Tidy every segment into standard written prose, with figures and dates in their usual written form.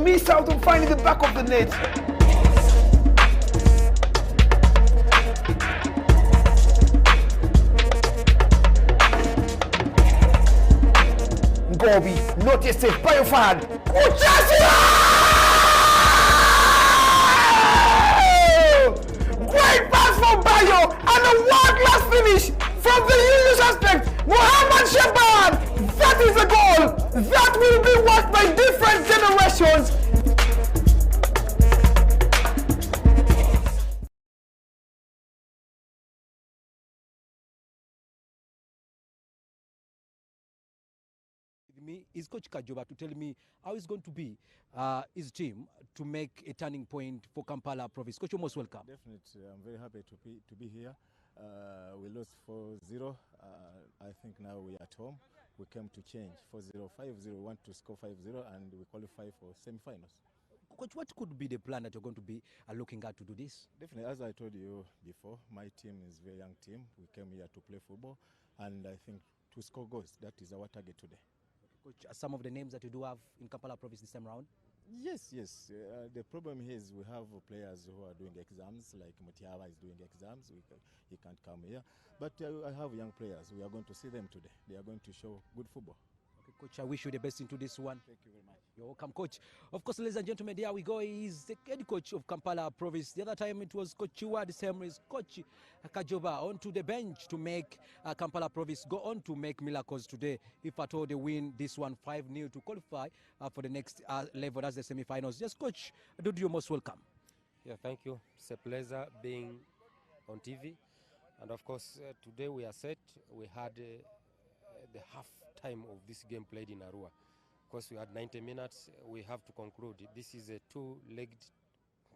miss out on finding the back of the net. Gobi, not yet safe by your fan. Great pass from Bayo and a world-class finish from the usual suspect, Mohamed Shaban. That is a goal that will be watched by different generations. Me is Coach Kajoba to tell me how it's going to be his team to make a turning point for Kampala province. Coach, you're most welcome. Definitely, I'm very happy to be here. We lost 4-0. I think now we're at home. We came to change 4-0, 5-0, want to score 5-0, and we qualify for semi-finals. Coach, what could be the plan that you're going to be looking at to do this? Definitely, as I told you before, my team is a very young team. We came here to play football, and I think to score goals. That is our target today. Coach, some of the names that you do have in Kampala province this time around? Yes. The problem here is we have players who are doing exams, like Mutiawa is doing exams. He can't come here. But I have young players. We are going to see them today. They are going to show good football. Okay, Coach, I wish you the best into this one. Thank you very much. You're welcome, Coach. Of course, ladies and gentlemen, there we go. He's the head coach of Kampala province. The other time it was Coach Chua, the same is Coach Kajoba onto the bench to make Kampala province go on to make miracles today. If at all they win this one 5-0 to qualify for the next level, that's the semi-finals. Yes, Coach, Dudu, you're most welcome. Yeah, thank you. It's a pleasure being on TV. And of course, today we are set. We had the half time of this game played in Arua. Of course, we had 90 minutes. We have to conclude. This is a two-legged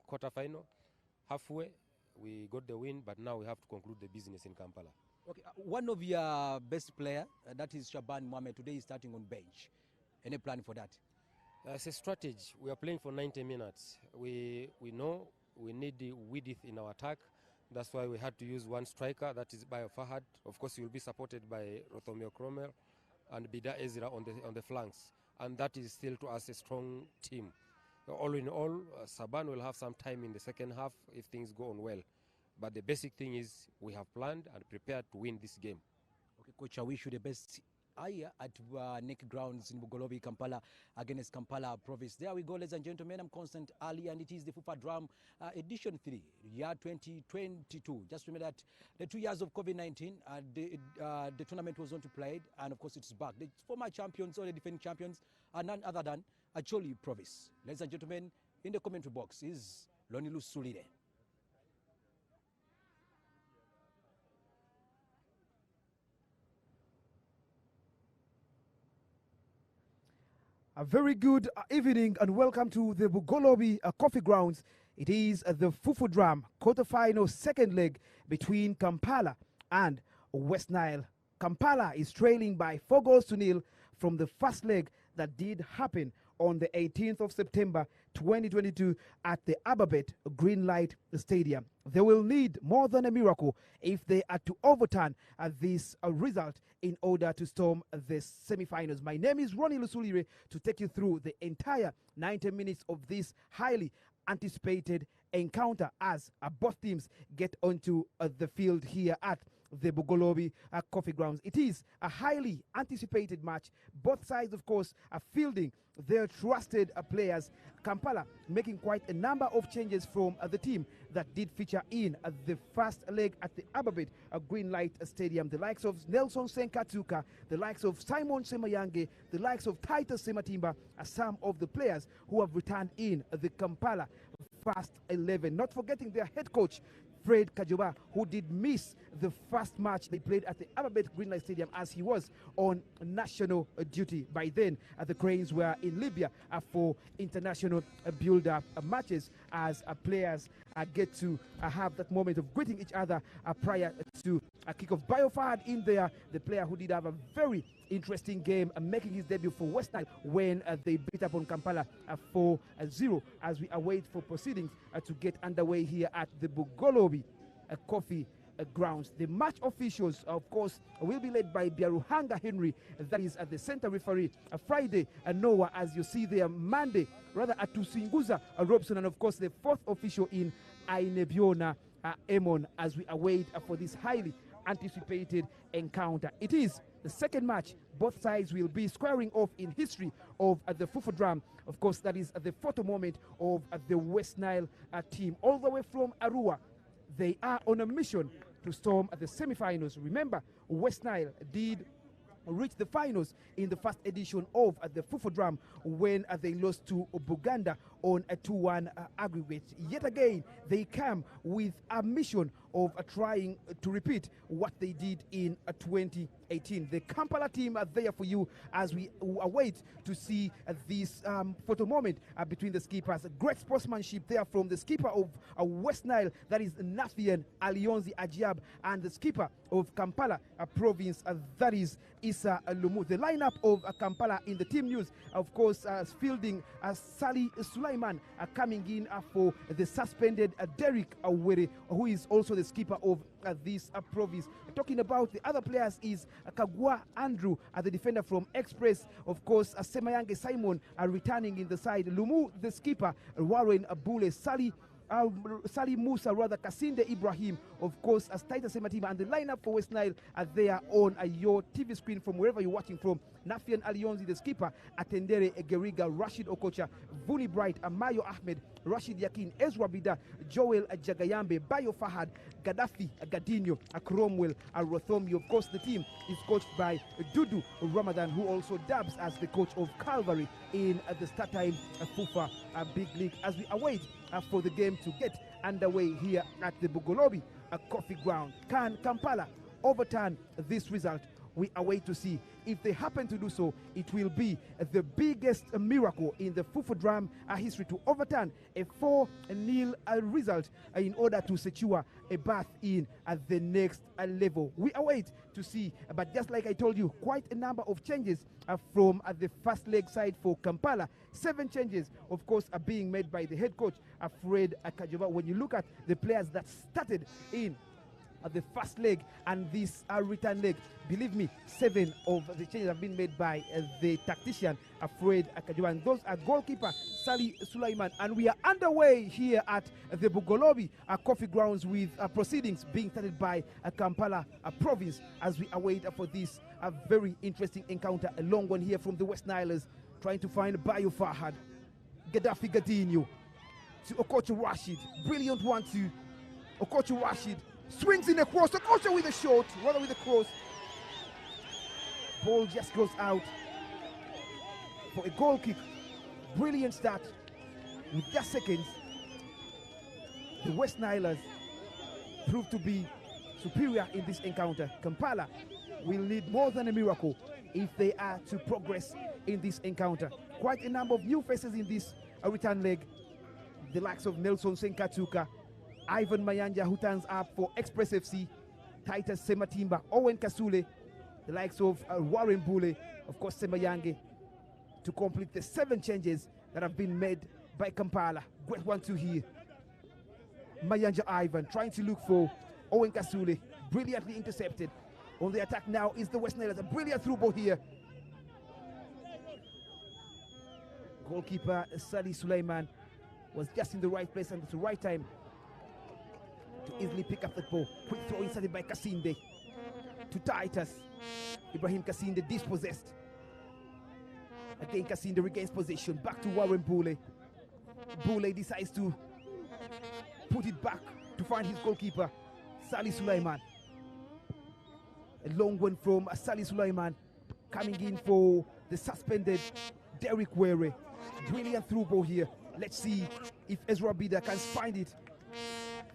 quarterfinal. Halfway, we got the win, but now we have to conclude the business in Kampala. Okay, one of your best player, that is Shaban Mohamed, today is starting on bench. Any plan for that? It's a strategy. We are playing for 90 minutes. We know we need the width in our attack. That's why we had to use one striker, that is Bayo Fahad. Of course, he will be supported by Rothomio Cromwell and Bida Ezra on the flanks. And that is still to us a strong team. All in all, Saban will have some time in the second half if things go on well. But the basic thing is we have planned and prepared to win this game. Okay, Coach, I wish you the best here at Nick Grounds in Bugolobi, Kampala, against Kampala province. There we go, ladies and gentlemen. I'm Constant Ali, and it is the FUFA Drum Edition 3, year 2022. Just remember that the 2 years of COVID-19, the tournament was not played, and of course it's back. The former champions or the defending champions are none other than Acholi province. Ladies and gentlemen, in the commentary box is Lonilu Sulire. A very good evening and welcome to the Bugolobi Coffee Grounds. It is the Fufu Drum quarterfinal second leg between Kampala and Westnile. Kampala is trailing by 4-0 from the first leg that did happen on the 18th of September 2022 at the Ababet Greenlight Stadium. They will need more than a miracle if they are to overturn this result in order to storm the semi-finals. My name is Ronnie Lusulire to take you through the entire 90 minutes of this highly anticipated encounter as both teams get onto the field here at the Bugolobi Coffee Grounds. It is a highly anticipated match. Both sides, of course, are fielding their trusted players. Kampala making quite a number of changes from the team that did feature in the first leg at the Ababet Greenlight Stadium. The likes of Nelson Senkatuka, the likes of Simon Semayange, the likes of Titus Sematimba are some of the players who have returned in the Kampala first 11. Not forgetting their head coach, Fred Kajoba, who did miss the first match they played at the Ababet Greenlight Stadium as he was on national duty. By then, the Cranes were in Libya for international build-up matches as players get to have that moment of greeting each other prior to a kick-off. Biofad in there, the player who did have a very interesting game, making his debut for Westnile when they beat up on Kampala 4-0 as we await for proceedings to get underway here at the Bugolobi Coffee grounds. The match officials, of course, will be led by Biaruhanga Henry, that is at the center referee. Friday, Noah, as you see there. Monday, rather, Atusinguza Robson, and of course, the fourth official in Ainebiona Emon, as we await for this highly anticipated encounter. It is the second match. Both sides will be squaring off in history of the Fufu Dram. Of course, that is the photo moment of the West Nile team, all the way from Arua. They are on a mission to storm the semi-finals. Remember, West Nile did reach the finals in the first edition of the Fufu Dram when they lost to Buganda on a 2-1 aggregate. Yet again, they come with a mission of trying to repeat what they did in 2018. The Kampala team are there for you as we await to see this photo moment between the skippers. Great sportsmanship there from the skipper of West Nile, that is Nafian Alionzi Ajiab, and the skipper of Kampala province, that is Issa Lumu. The lineup of Kampala in the team news, of course, fielding Sali Sulaiman coming in for the suspended Derek Awere, who is also the skipper of this province. Talking about the other players is Kagwa Andrew, the defender from Express. Of course, Semayange Simon returning in the side. Lumu, the skipper. Warren Abule, Sali Musa, rather Kasinde Ibrahim, of course, as Taita Sematima, and the lineup for West Nile are there on your TV screen from wherever you're watching from. Nafian Alionzi, the skipper, Atendere Egeriga, Rashid Okocha, Vuni Bright, Amayo Ahmed, Rashid Yakin, Ezra Bida, Joel Jagayambe, Bayo Fahad, Gaddafi, Gadinho, Cromwell, Rothomi. Of course, the team is coached by Dudu Ramadan, who also dubs as the coach of Calvary in the start time FUFA Big League, as we await for the game to get underway here at the Bugolobi Coffee Ground. Can Kampala overturn this result? We await to see. If they happen to do so, it will be the biggest miracle in the Fufu Dram history to overturn a 4-0 result in order to secure a berth in at the next level. We await to see, but just like I told you, quite a number of changes from the first leg side for Kampala. 7 changes, of course, are being made by the head coach, Fred Akajoba. When you look at the players that started in the first leg and this return leg, believe me, 7 of the changes have been made by the tactician Fred Akajoba, and those are goalkeeper Sali Sulaiman. And we are underway here at the Bugolobi Coffee Grounds with proceedings being started by Kampala province as we await for this very interesting encounter. A long one here from the West Nilers, trying to find Bayo Fahad, Gaddafi Gadinho to Okocha Rashid. Brilliant 1-2. Okocha Rashid swings in the cross. Okocha with a shot, rather with a cross. Ball just goes out for a goal kick. Brilliant start. With just seconds, the West Nilers proved to be superior in this encounter. Kampala will need more than a miracle if they are to progress in this encounter. Quite a number of new faces in this return leg. The likes of Nelson Senkatuka, Ivan Mayanja, who turns up for Express FC, Titus Sematimba, Owen Kasule, the likes of Warren Bule, of course Semayange, to complete the 7 changes that have been made by Kampala. Great 1-2 here. Mayanja Ivan trying to look for Owen Kasule, brilliantly intercepted. On the attack now is the West Nilers, a brilliant through ball here. Goalkeeper Sali Sulaiman was just in the right place and at the right time to easily pick up the ball. Quick throw inside by Kasinde to Titus. Ibrahim Kasinde dispossessed. Again Kasinde regains possession. Back to Warren Bule. Bule decides to put it back to find his goalkeeper, Sali Sulaiman. A long one from Sali Sulaiman, coming in for the suspended Derek Were. Brilliant through ball here. Let's see if Ezra Bida can find it.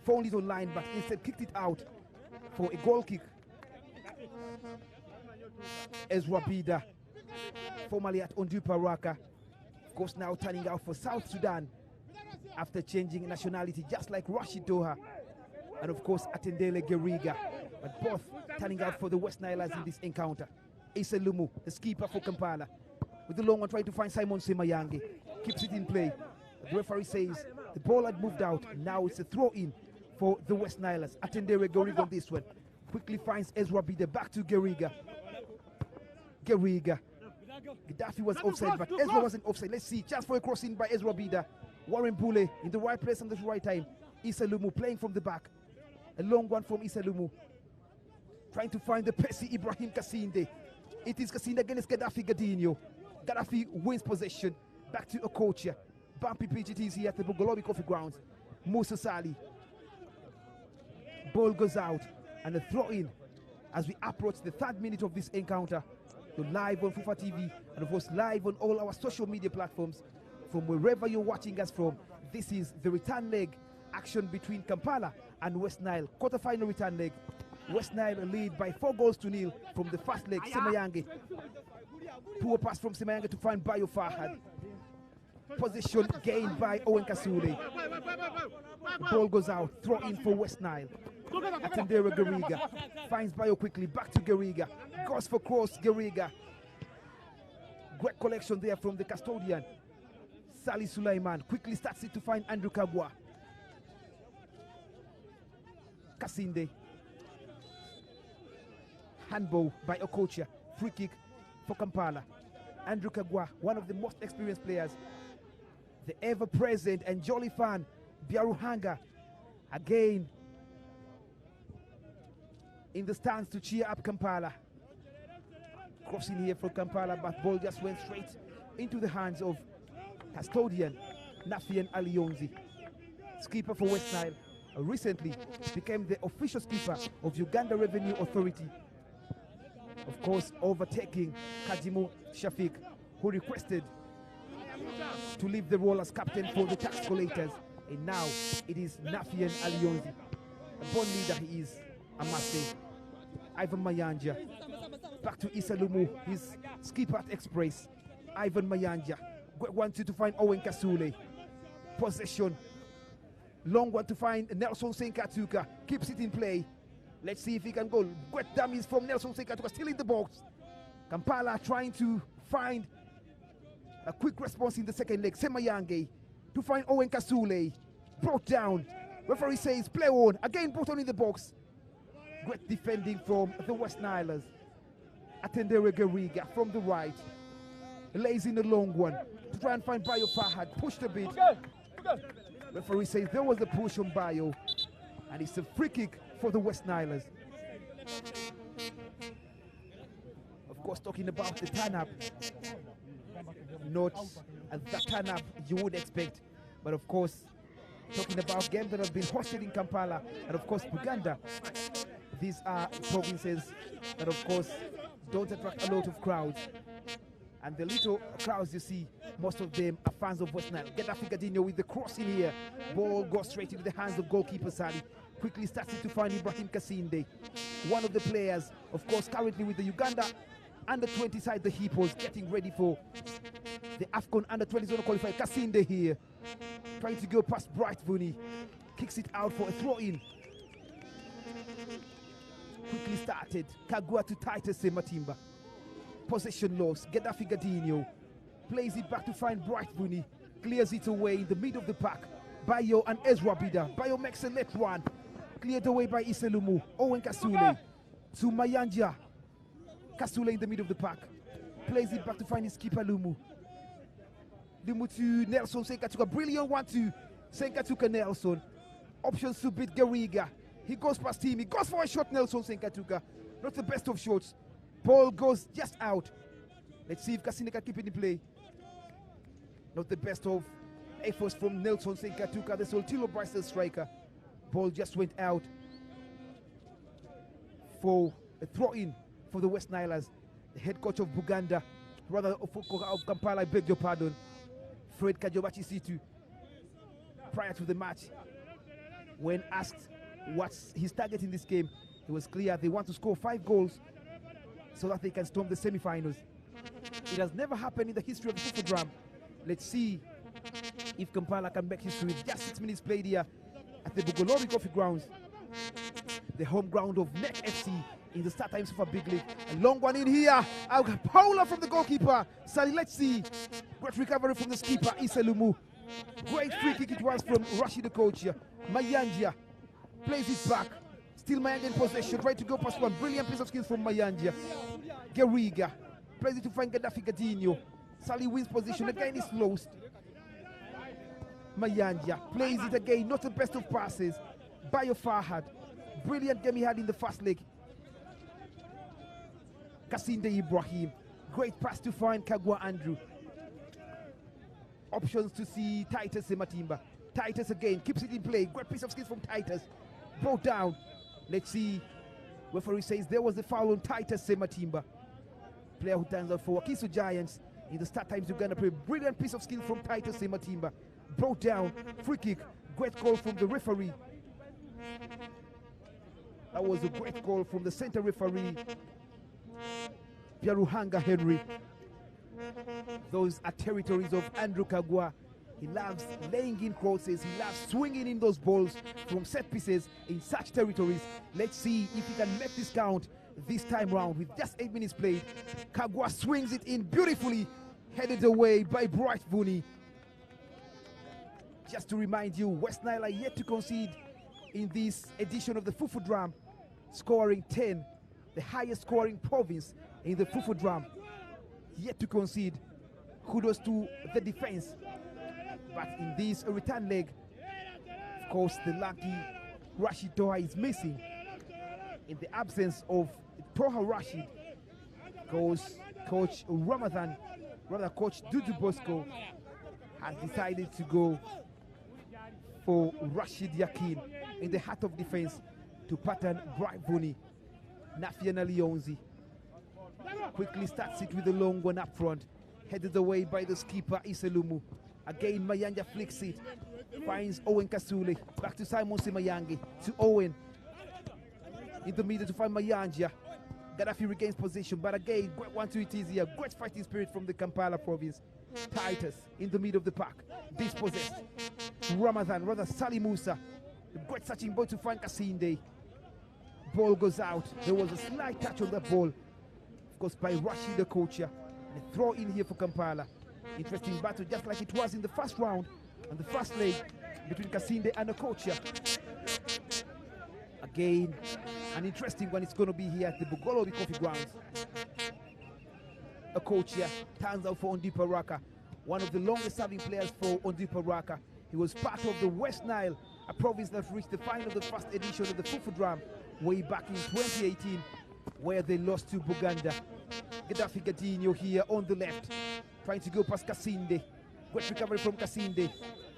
Found it online, but instead kicked it out for a goal kick. Ezra Bida, formerly at Ondu Paraka, of course now turning out for South Sudan after changing nationality, just like Rashid Doha and of course Atendele Geriga, but both turning out for the West Nilers in this encounter. Issa Lumu, the skipper for Kampala, with the long one trying to find Simon Semayange, keeps it in play. The referee says the ball had moved out. Now it's a throw in for the Westnilers. Atendere Geriga on this one. Quickly finds Ezra Bida. Back to Geriga. Geriga. Gaddafi was offside, but Ezra wasn't offside. Let's see. Chance for a crossing by Ezra Bida. Warren Bule in the right place and the right time. Issa Lumu playing from the back. A long one from Issa Lumu. Trying to find the Pessi Ibrahim Kasinde. It is Kasinde against Gaddafi Gadinho. Gaddafi wins possession. Back to Okocha. Bumpy PGTs here at the Bugolobi Coffee Grounds. Musa Sali. Ball goes out. And a throw in as we approach the 3rd minute of this encounter. You're live on FIFA TV and of course live on all our social media platforms from wherever you're watching us from. This is the return leg action between Kampala and Westnile. Quarter-final return leg. Westnile lead by 4-0 from the first leg. Semayange. Poor pass from Semayange to find Bayo Fahad. Position gained by Owen Kasule. Ball goes out. Throw in for Westnile. Atendere Geriga finds Bayo quickly. Back to Geriga. Goes for cross. Geriga. Great collection there from the custodian. Sali Sulaiman quickly starts it to find Andrew Kagwa. Kasinde. Handball by Okocha. Free kick for Kampala. Andrew Kagwa, one of the most experienced players. The ever-present and jolly fan, Biaruhanga, again in the stands to cheer up Kampala. Crossing here for Kampala, but ball just went straight into the hands of custodian Nafian Alionzi. Skipper for Westnile recently became the official skipper of Uganda Revenue Authority. Of course, overtaking Kajimu Shafiq, who requested to leave the role as captain for the tax collectors. And now it is Nafian Alionzi. A born leader he is, I must say. Ivan Mayanja. Back to Issa Lumu, his skipper at Express. Ivan Mayanja. Great 1-2 to find Owen Kasule. Possession. Long one to find Nelson Senkatuka. Keeps it in play. Let's see if he can go. Great dummies from Nelson Senkatuka. Still in the box. Kampala trying to find a quick response in the second leg. Semayange to find Owen Kasule. Brought down. Referee says play on. Again brought on in the box. Great defending from the Westnilers. Atendere Geriga from the right. Lays in the long one to try and find Bayo Fahad. Pushed a bit. Referee says there was a push on Bayo. And it's a free kick for the Westnilers. Of course, talking about the turn-up. Not the turn-up you would expect. But of course, talking about games that have been hosted in Kampala. And of course, Uganda. These are provinces that of course don't attract a lot of crowds. And the little crowds you see, most of them are fans of Westnile. Gaddafi Gadinho with the cross in here. Ball goes straight into the hands of goalkeeper Sali. Quickly starts to find Ibrahim Kasinde. One of the players, of course, currently with the Uganda under-20 side, the Hippos, getting ready for the AFCON under-20 zone qualifier. Kasinde here, trying to go past Bright Vuni. Kicks it out for a throw-in. Quickly started. Kagua to Titus Matimba. Possession loss. Gaddafi Gadinho plays it back to find Bright Vuni. Clears it away in the middle of the pack. Bayo and Ezra Bida. Bayo makes a left run. Cleared away by Issa Lumu. Owen Kasule to Mayanja. Kasule in the middle of the pack. Plays it back to find his keeper Lumu. Lumu to Nelson Senkatuka. Brilliant 1-2. Senkatuka Nelson. Options to beat Geriga. He goes past him. He goes for a shot, Nelson Senkatuka. Not the best of shots. Ball goes just out. Let's see if Kasinde can keep it in play. Not the best of efforts from Nelson Senkatuka, the Soltilo Bristol striker. Ball just went out for a throw-in for the Westnilers. The head coach of Buganda, rather of Kampala, I beg your pardon, Fred Kajobachi Situ, prior to the match, when asked what's his target in this game, it was clear they want to score 5 goals so that they can storm the semi-finals. It has never happened in the history of the football drum. Let's see if Kampala can make history. Just 6 minutes played here at the Bugolobi Coffee Grounds, the home ground of NEC FC in the Start Times Super Big League. A long one in here. Paula from the goalkeeper. Sally, let's see. Great recovery from the skipper, Issa Lumu. Great free kick it was from Rashid the coach. Mayanja plays it back. Still Mayanja in possession, trying to go past one. Brilliant piece of skills from Mayanja. Geriga plays it to find Gaddafi Gadinho. Sally wins position, again is lost. Mayanja plays it again, not the best of passes. Bayo Fahad, brilliant game he had in the first leg. Kasinde Ibrahim, great pass to find Kagwa Andrew. Options to see Titus Matimba. Titus again, keeps it in play. Great piece of skills from Titus. Brought down. Let's see. Referee says there was a foul on Titus Matimba. Player who turns out for Wakiso Giants in the start times Uganda play. Brilliant piece of skill from Titus Matimba. Brought down. Free kick. Great call from the referee. That was a great call from the center referee, Byaruhanga Henry. Those are territories of Andrew Kagwa. He loves laying in crosses. He loves swinging in those balls from set pieces in such territories. Let's see if he can make this count this time round with just 8 minutes played. Kagwa swings it in beautifully, headed away by Bright Vuni. Just to remind you, Westnile are yet to concede in this edition of the Fufu Drum, scoring 10, the highest scoring province in the Fufu Drum. Yet to concede. Kudos to the defense. But in this return leg, of course, the lucky Rashid Toha is missing. In the absence of Toha Rashid, goes Coach Ramadan, rather Coach Dudu Bosco, has decided to go for Rashid Yakin in the heart of defense to pattern Bright Vuni. Nafiana Leonzi quickly starts it with the long one up front, headed away by the skipper Iselumu. Again Mayanja flicks it, finds Owen Kasule, back to Simon Simayangi, to Owen in the middle to find Mayanja. Gaddafi regains position, but again great 1-2 it is here. Great fighting spirit from the Kampala province. Titus in the middle of the pack, dispossessed. Ramadan, rather Sali Musa, a great searching ball to find Kasinde. Ball goes out. There was a slight touch on that ball, of course, by Rashid the coacher. A throw in here for Kampala. Interesting battle, just like it was in the first round and the first leg between Kasinde and the coacher. Again, an interesting one it's going to be here at the Bugolobi Coffee Grounds. A coacher turns out for Ondipa Raka, one of the longest serving players for Ondipa Raka. He was part of the West Nile, a province that reached the final of the first edition of the Fufu Drum way back in 2018, where they lost to Buganda. Gaddafi Gadinho here on the left, trying to go past Kasinde. Great recovery from Kasinde.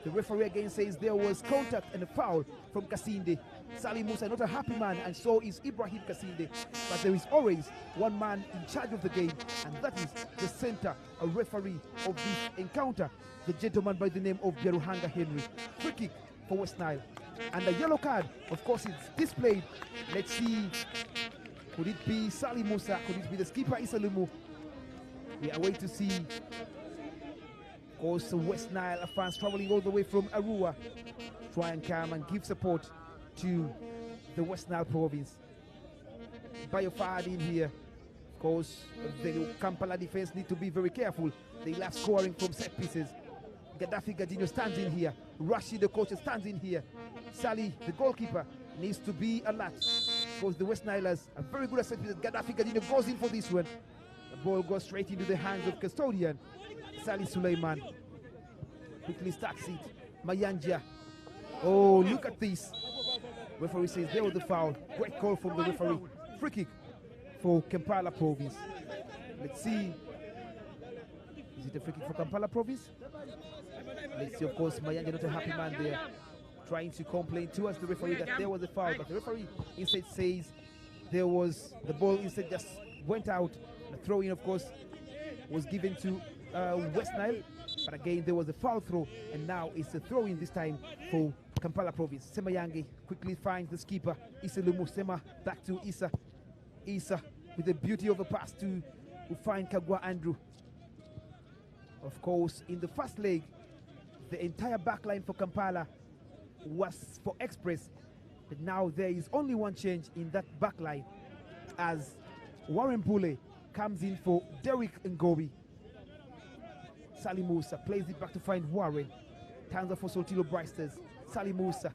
The referee again says there was contact and a foul from Kasinde. Sali Musa not a happy man, and so is Ibrahim Kasinde. But there is always one man in charge of the game, and that is the center, a referee of this encounter, the gentleman by the name of Byaruhanga Henry. Free kick for West Nile. And a yellow card, of course, it's displayed. Let's see. Could it be Sali Musa? Could it be the skipper Isalumu? We are waiting to see. Of course, West Nile fans traveling all the way from Arua, try and come and give support to the West Nile province. Biofad in here. Of course, the Kampala defense need to be very careful. They love scoring from set pieces. Gaddafi Gadinho stands in here. Rashid, the coach, stands in here. Sally, the goalkeeper, needs to be alert. Because the West Nilers are very good at set pieces. Gaddafi Gadinho goes in for this one. The ball goes straight into the hands of custodian Sali Suleiman. Quickly starts it. Mayanja. Oh, look at this. Referee says there was the foul. Great call from the referee. Free kick for Kampala province. Let's see. Is it a free kick for Kampala province? Let's see, of course, Mayanja not a happy man there, trying to complain towards the referee that there was a foul, but the referee instead says there was, the ball instead just went out. The throw-in, of course, was given to West Nile, but again there was a foul throw, and now it's a throw-in this time for Kampala province. Sema Yangi quickly finds the skipper, Issa Lumu. Sema back to Issa. Issa with the beauty of a pass to find Kagwa Andrew. Of course, in the first leg, the entire backline for Kampala was for Express, but now there is only one change in that backline as Warren Bule comes in for Derek Ngobi. Sali Musa plays it back to find Warren. Turns off for Soltilo Bristers. Sali Musa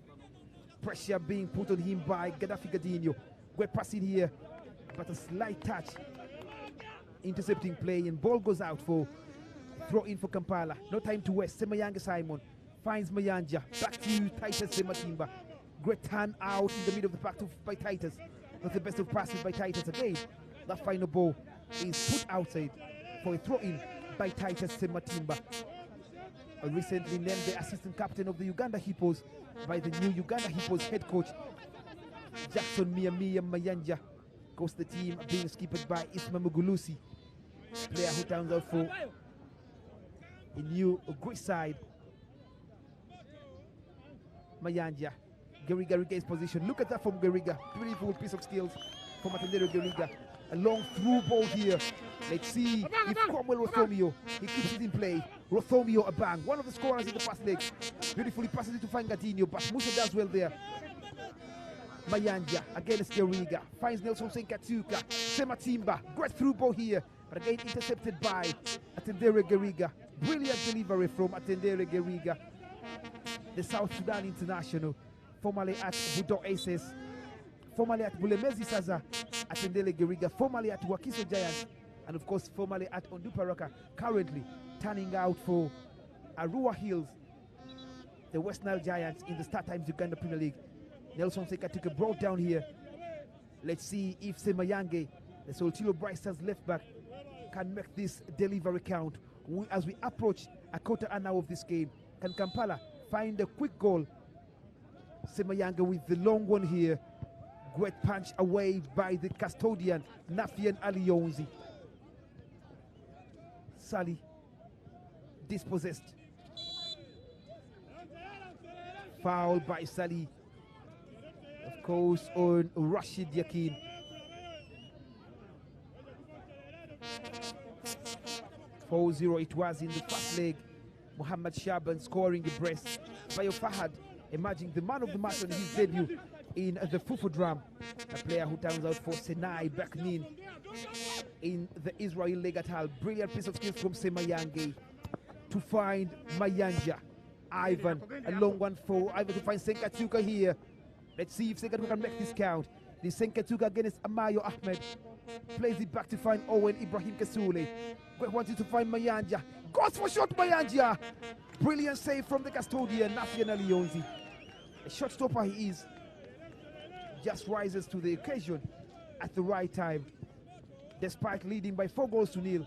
Pressure being put on him by Gaddafi Gadinho. Great passing here, but a slight touch. Intercepting play, and ball goes out for throw in for Kampala. No time to waste. Semayanga Simon finds Mayanja. Back to Titus Sematimba. Great turn out in the middle of the pack by Titus. Not the best of passes by Titus again. That final ball is put outside for a throw in by Titus Sematimba. Recently named the assistant captain of the Uganda Hippos by the new Uganda Hippos head coach Jackson Mia Mayanja. Of course, the team being skipped by Isma Mugulusi, player who turns out for a new great side. Mayanja, Geriga regains position. Look at that from Geriga. Beautiful piece of skills from Atendero Geriga. A long through ball here. Let's see if Cromwell Rothomio, he keeps it in play. Rothomio a bang. One of the scorers in the first leg. Beautifully passes it to find Gadinho, but Musa does well there. Mayanja against Geriga. Finds Nelson Senkatuka. Sematimba. Great through ball here. But again intercepted by Atendere Geriga. Brilliant delivery from Atendere Geriga. The South Sudan international. Formerly at Budo Aces. Formerly at Bulemezi Saza. Atendere Geriga. Formerly at Wakiso Giants. And of course formerly at Onduparaka. Currently turning out for Arua Hills, the Westnile Giants in the Star Times Uganda Premier League. Nelson Senkatuka brought down here. Let's see if Semayange, the Soltilo Brightstars left back, can make this delivery count. As we approach a quarter an hour of this game, can Kampala find a quick goal? Semayange with the long one here. Great punch away by the custodian, Nafian Alionzi. Sally dispossessed. Foul by Sally. Of course, on Rashid Yakin. (4-0) it was in the first leg. Muhammad Shaban scoring the brace. Bayo Fahad emerging the man of the match on his debut in the Fufu drum. A player who turns out for Senai Baknin in the Israel leg at Hull. Brilliant piece of skills from Semayange to find Mayanja. Ivan, a long one for Ivan to find Senkatuka here. Let's see if Senkatuka can make this count. The Senkatuka against Amayo Ahmed. Plays it back to find Owen Ibrahim Kasule. Wanted to find Mayanja. Goes for shot Mayanja. Brilliant save from the custodian, Nafian Alionzi. A shot stopper he is. Just rises to the occasion at the right time. Despite leading by 4-0.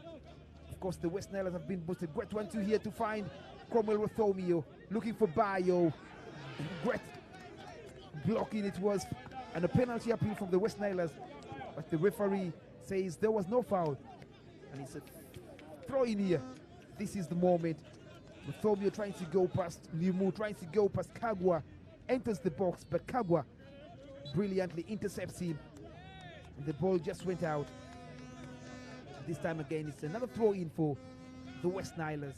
Of course, the West Nilers have been boosted. Great 1-2 here to find Cromwell Rothomio. Looking for Bayo. Great blocking it was. And a penalty appeal from the West Nilers. But the referee says there was no foul. And it's a throw in here. This is the moment. Rothomio trying to go past Limu, trying to go past Kagwa. Enters the box, but Kagwa brilliantly intercepts him. And the ball just went out. This time again, it's another throw in for the West Nilers.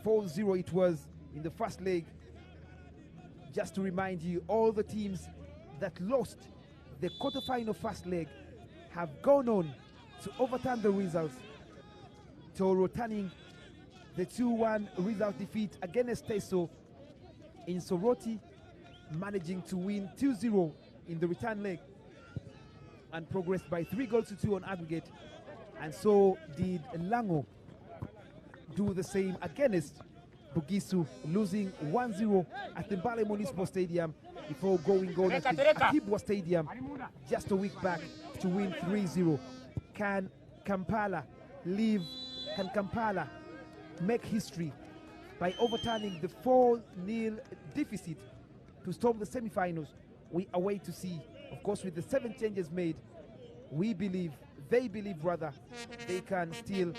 4-0 it was in the first leg. Just to remind you, all the teams that lost the quarterfinal first leg have gone on to overturn the results. Toro turning the 2-1 result defeat against Teso in Soroti, managing to win 2-0 in the return leg and progressed by 3-2 on aggregate. And so did Lango do the same against Bugisu, losing 1-0 at the Mbale Municipal Stadium before going on at the Akibwa Stadium just a week back to win 3-0. Can Kampala make history by overturning the 4-0 deficit to storm the semi-finals? We await to see. Of course, with the 7 changes made, they believe they can still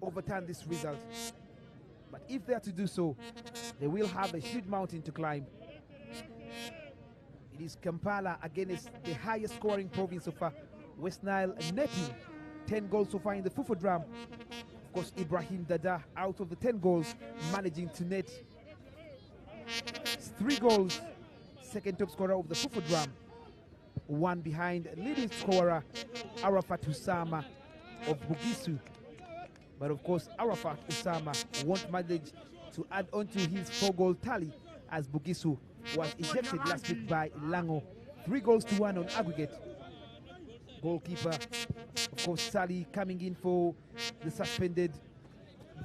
overturn this result. But if they are to do so, they will have a huge mountain to climb. It is Kampala against the highest scoring province so far, West Nile, netting 10 goals so far in the Fufu drum. Of course, Ibrahim Dada, out of the 10 goals, managing to net 3 goals. Second top scorer of the Fufu drum. One behind leading scorer Arafat Usama of Bugisu. But of course, Arafat Usama won't manage to add on to his 4-goal tally as Bugisu was ejected last week by Lango. 3-1 on aggregate. Goalkeeper, of course, Sally coming in for the suspended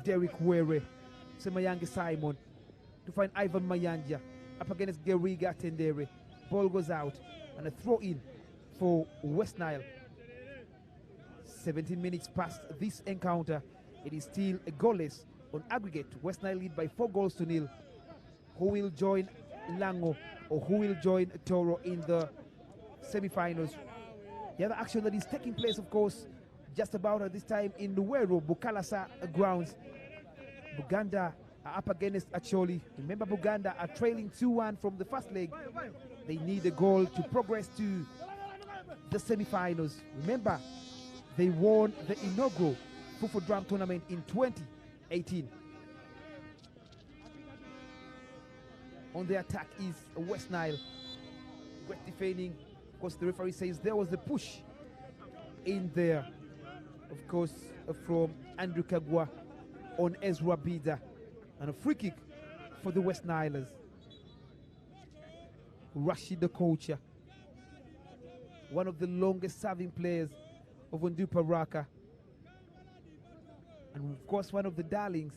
Derek Were. Semayange Simon to find Ivan Mayanja up against Geriga Tendere. Ball goes out and a throw in for Westnile. 17 minutes past this encounter. It is still a goalless on aggregate. Westnile lead by 4-0. Who will join Lango or who will join Toro in the semi-finals? The other action that is taking place, of course, just about at this time in Luwero, Bukalasa grounds. Buganda are up against Acholi. Remember, Buganda are trailing 2-1 from the first leg. They need a goal to progress to the semi-finals. Remember, they won the inaugural Fufu Drum tournament in 2018. On the attack is Westnile. Great defending. Of course, the referee says there was a push in there. Of course, from Andrew Kagwa on Ezra Bida. And a free kick for the West Nilers. Rashid the coach, one of the longest serving players of Ndupa Raka. And of course, one of the darlings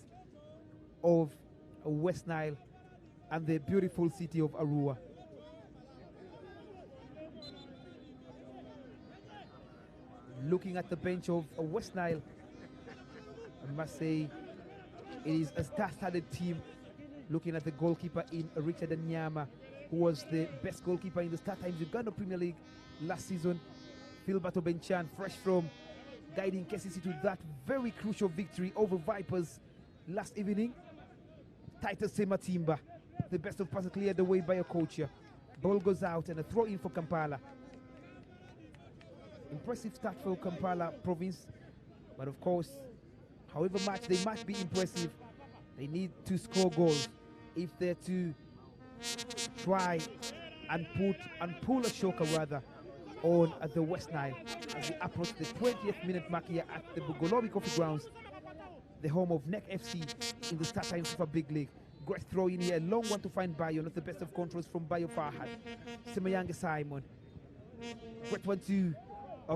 of West Nile and the beautiful city of Arua. Looking at the bench of West Nile, I must say it is a star-studded team. Looking at the goalkeeper in Richard Nyama, who was the best goalkeeper in the Star Times Uganda Premier League last season. Philberto Benchan, fresh from guiding KCC to that very crucial victory over Vipers last evening. Titus Sematimba, the best of passes cleared away by a coach. Ball goes out and a throw in for Kampala. Impressive start for Kampala province, but of course, however much they must be impressive, they need to score goals if they're to try and pull a shocker rather on the West Nile as we approach the 20th minute mark here at the Bugolobi Coffee Grounds, the home of NEC FC in the Star Times Super Big League. Great throw in here, a long one to find Bayo, not the best of controls from Bayo Farhad. Semayange Simon. Great one too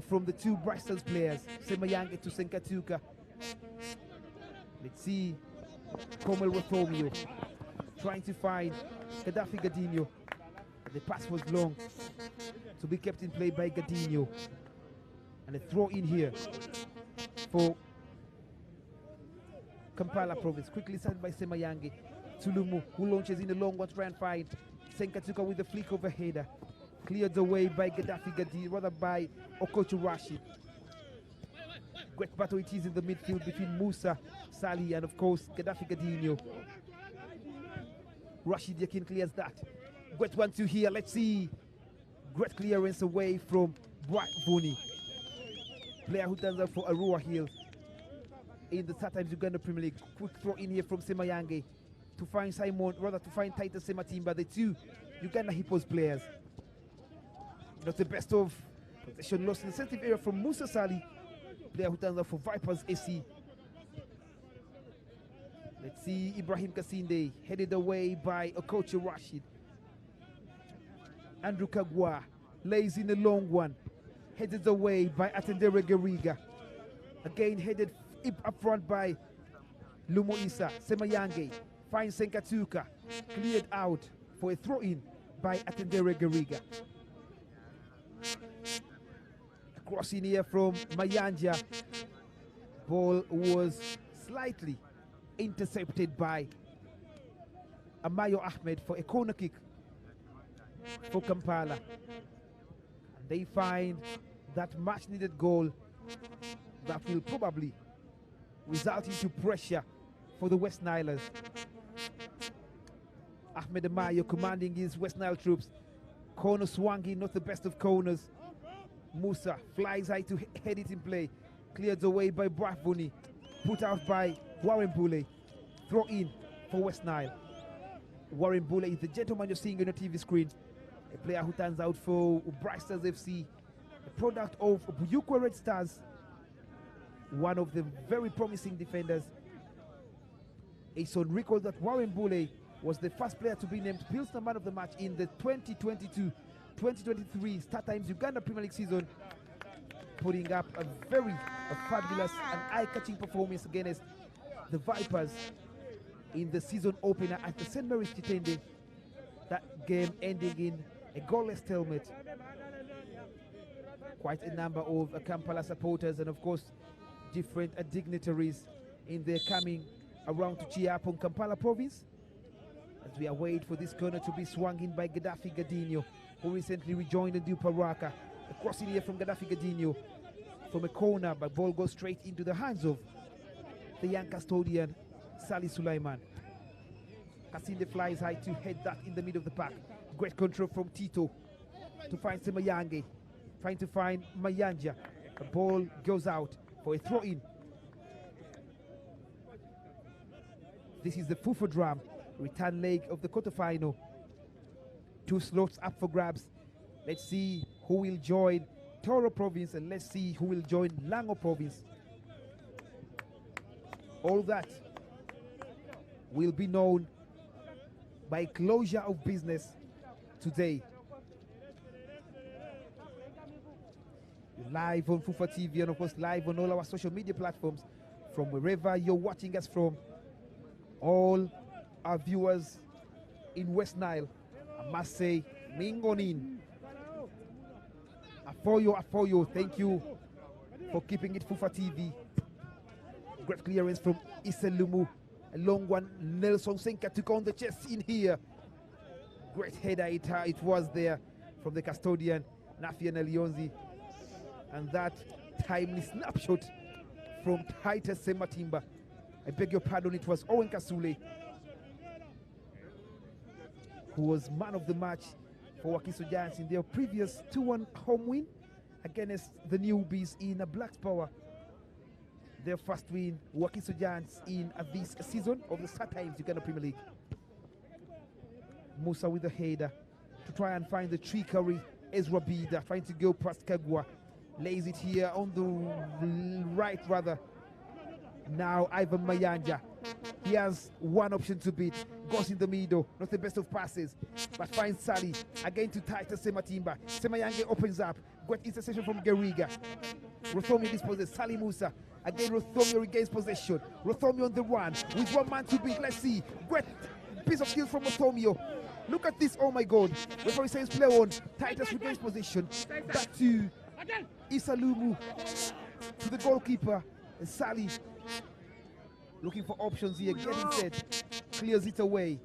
from the two Bristol's players, Semayange to Senkatuka. Let's see Komel Rothomio trying to find Gaddafi Gadinho. The pass was long to be kept in play by Gadinho. And a throw in here for Kampala province. Quickly sent by Semayange. Tulumu, who launches in a long one to try and find Senkatuka with a flick of a header. Cleared away by Gaddafi Gadinho, rather by Okocho Rashid. Great battle it is in the midfield between Musa Sali and of course Gaddafi Gadinho. Rashid Yakin clears that. Great 1-2 here. Let's see. Great clearance away from Bright Vuni. Player who turns out for Arua Hills in the Star Times Uganda Premier League. Quick throw in here from Semayange to find Simon, rather to find Titus Sematimba, the two Uganda Hippos players. Not the best of possession lost in the sensitive area from Musa Sali, player who turns out for Vipers AC. Let's see Ibrahim Kasinde headed away by Okocho Rashid. Andrew Kagwa lays in a long one, headed away by Atendere Geriga. Again headed up front by Lumo Isa. Semayange finds Senkatuka, cleared out for a throw-in by Atendere Geriga. Crossing here from Mayanja. Ball was slightly intercepted by Amayo Ahmed for a corner kick for Kampala. And they find that much needed goal that will probably result into pressure for the West Nilers. Ahmed Amayo commanding his West Nile troops. Corner swanging, not the best of corners. Musa flies high to head it in play. Cleared away by Brafuni. Put out by Warren Bule. Throw in for West Nile. Warren Bule is the gentleman you're seeing on your TV screen. A player who turns out for Bristol's FC. A product of Buyukwe Red Stars. One of the very promising defenders. It's on record that Warren Bule was the first player to be named Pilsner Man of the Match in the 2022-2023 Star Times Uganda Premier League season, putting up a very fabulous and eye-catching performance against the Vipers in the season opener at the St. Mary's Chitende. That game ending in a goalless stalemate. Quite a number of Kampala supporters and of course different dignitaries in their coming around to cheer up on Kampala province as we await for this corner to be swung in by Gaddafi Gadinho, who recently rejoined the Duparaka. A crossing here from Gaddafi Gadinho from a corner, but ball goes straight into the hands of the young custodian Sali Sulaiman. Kasinde flies high to head that in the middle of the pack. Great control from Tito to find Semayange, trying to find Mayanja. The ball goes out for a throw-in. This is the Fufu Dram return leg of the quarterfinal. 2 slots up for grabs. Let's see who will join Toro Province and let's see who will join Lango Province. All that will be known by closure of business today. Live on Fufa TV and of course live on all our social media platforms from wherever you're watching us from. All our viewers in Westnile, I must say, Mingonin. Afoyo, thank you for keeping it Fufa TV. Great clearance from Iselumu. A long one, Nelson Senka took on the chest in here. Great header it was there from the custodian, Nafian Elionzi. And that timely snapshot from Titus Sematimba. I beg your pardon, it was Owen Kasule who was man of the match for Wakiso Giants in their previous 2-1 home win against the newbies in Blacks Power. Their first win, Wakiso Giants, in this season of the Star Times Uganda Premier League. Musa with the header to try and find the trickery. Ezra Bida trying to go past Kagwa. Lays it here on the right rather. Now Ivan Mayanja. He has one option to beat. Goes in the middle. Not the best of passes. But finds Sali. Again to Titus Sematimba. Semayange opens up. Great interception from Geriga. Rothomi disposes. Sali Musa. Again Rothomi regains possession. Rothomi on the run. With one man to beat. Let's see. Great piece of skill from Rothomio. Look at this. Oh my God. Referee says play on. Titus regains position. Back to Isalumu. To the goalkeeper. And Sali. Looking for options here, getting set, clears it away.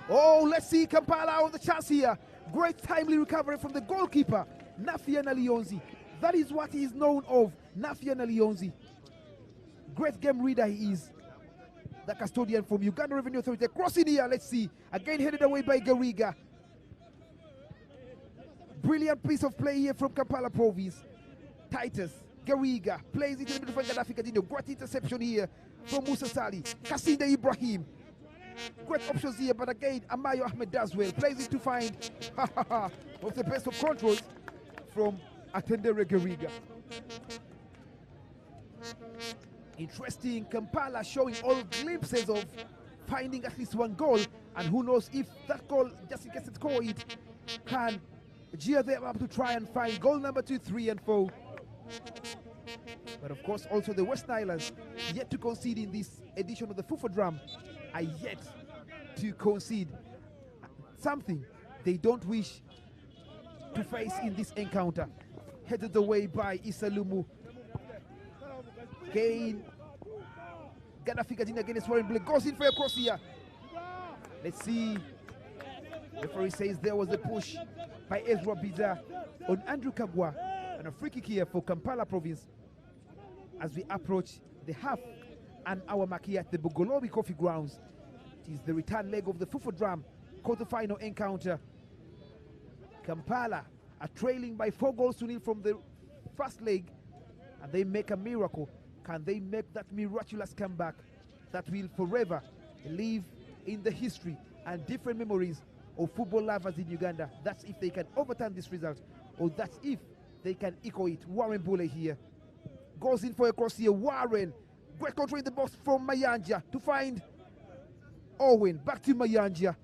Oh, let's see Kampala on the chance here. Great timely recovery from the goalkeeper, Nafian Alionzi. That is what he is known of, Nafian Alionzi. Great game reader he is. The custodian from Uganda Revenue Authority. Crossing here, let's see. Again headed away by Gariga. Brilliant piece of play here from Kampala Province. Titus. Gariga plays it in the middle for Gaddafi Gadinho. Great interception here from Musa Sali. Kasinde Ibrahim. Great options here, but again, Amayo Ahmed does well. Plays it to find one of the best of controls from Atendere Gariga. Interesting, Kampala showing all glimpses of finding at least one goal, and who knows if that goal, just in case it's scored, it can gear them up to try and find goal number 2, 3, and 4. But of course, also the West Islands, yet to concede in this edition of the Fufa Dram, are yet to concede something they don't wish to face in this encounter. Headed away by Isalumu. Again, Gaddafi Gadinho against Warren Blake. Goes in for a cross here. Let's see. The referee says there was a push by Ezra Biza on Andrew Kagwa. And a free kick here for Kampala Province as we approach the half an hour mark here at the Bugolobi Coffee Grounds. It is the return leg of the Fufu Dram quarter-final encounter. Kampala are trailing by 4-0 from the first leg, and they make a miracle. Can they make that miraculous comeback that will forever live in the history and different memories of football lovers in Uganda? That's if they can overturn this result, or that's if they can echo it. Warren Bule here. Goes in for a cross here. Warren. Great control in the box from Mayanja to find Owen, back to Mayanja.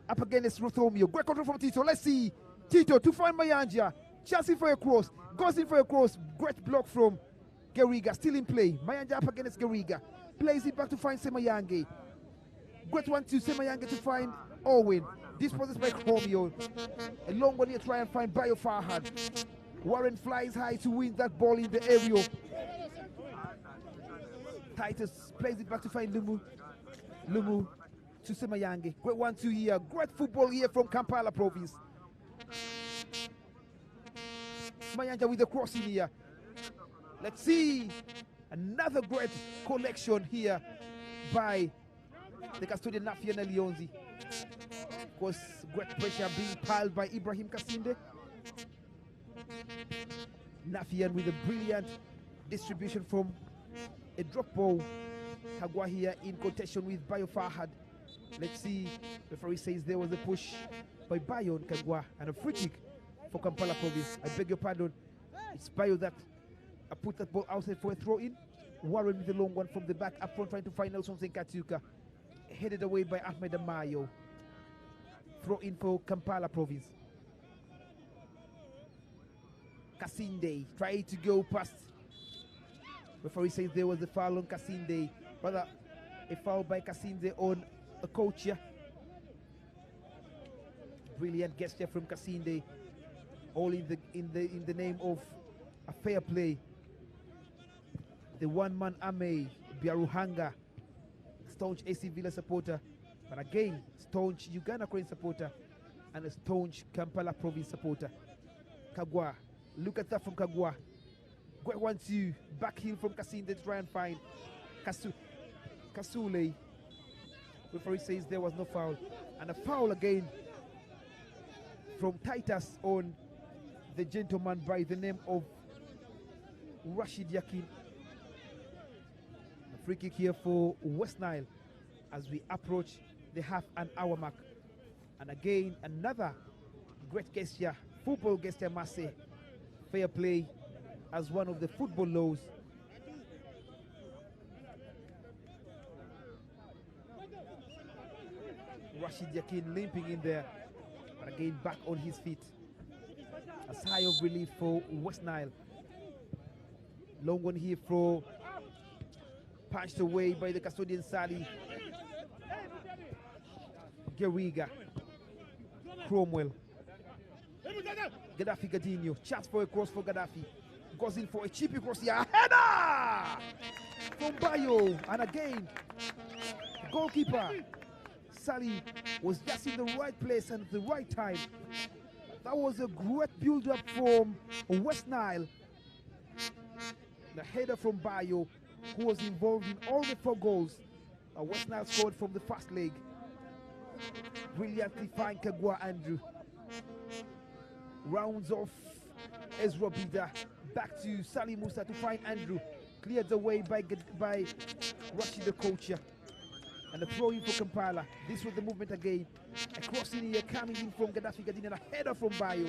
Up against Rothomio. Great control from Tito. Let's see. Tito to find Mayanja. Chelsea for a cross. Goes in for a cross. Great block from Geriga. Still in play. Mayanja up against Geriga. Plays it back to find Semayange. Great one to Semayange to find Owen. This was by Romeo. A long one here, try and find Bayo Farhad. Warren flies high to win that ball in the area. Titus plays it back to find Lumu. Lumu to Semayange. Great 1-2 here. Great football here from Kampala province. Mayanja with the crossing here. Let's see. Another great collection here by the custodian Nafian Elionzi. Of course, great pressure being piled by Ibrahim Kasinde. Nafian with a brilliant distribution from a drop ball. Kagwa here in contention with Bayo Farhad. Let's see. The referee says there was a push by Bayo and Kagwa and a free kick for Kampala province. I beg your pardon. It's Bayo that put that ball outside for a throw in. Warren with the long one from the back up front trying to find Nelson Senkatuka. Headed away by Ahmed Amayo. Throw in for Kampala province. Kasinde tried to go past. Referee says there was a foul on Kasinde. Rather, a foul by Kasinde on a coach here. Brilliant gesture from Kasinde. All in the name of a fair play. The one-man Ame Biaruhanga, staunch AC Villa supporter, but again staunch Uganda Crane supporter and a staunch Kampala province supporter. Kagwa, look at that from Kagwa. Great 1-2, back heel from Kasinde to try and find Kasule. Referee says there was no foul, and a foul again from Titus on the gentleman by the name of Rashid Yakin. A free kick here for Westnile as we approach the half an hour mark. And again, another great gesture, football gesture, must say. Fair play as one of the football laws. Rashid Yakin limping in there, but again back on his feet. A sigh of relief for Westnile. Long one here for punched away by the custodian Sally. Geriga. Cromwell. Gaddafi Gadinho. Chance for a cross for Gaddafi. Goes in for a cheapy cross here. Header! From Bayo. And again, goalkeeper Sally was just in the right place and at the right time. That was a great build-up from Westnile. The header from Bayo, who was involved in all the 4 goals. Westnile scored from the first leg. Brilliantly fine Kagwa Andrew. Rounds off Ezra Bida. Back to Sally Musa to find Andrew. Cleared the way by Rashid the coach. And a throw in for Kampala. This was the movement again. A crossing here coming in from Gaddafi Gadini and a header from Bayo.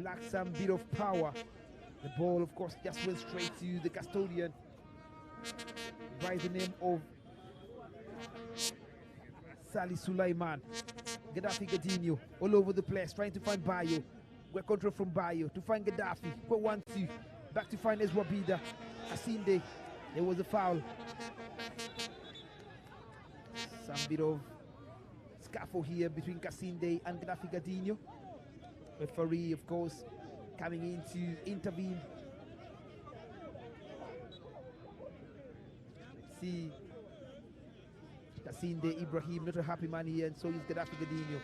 Lacked some bit of power. The ball, of course, just went straight to the custodian by the name of Sali Sulaiman. Gaddafi Gadinho all over the place, trying to find Bayo. Great control from Bayo to find Gaddafi. Go 1-2. Back to find Ezra Bida. Asinde. There was a foul. Some bit of scuffle here between Kasinde and Gaddafi Gadinho. Referee, of course, coming in to intervene. Let's see. Kasinde Ibrahim, not a happy man here, and so is Gaddafi Gadinho.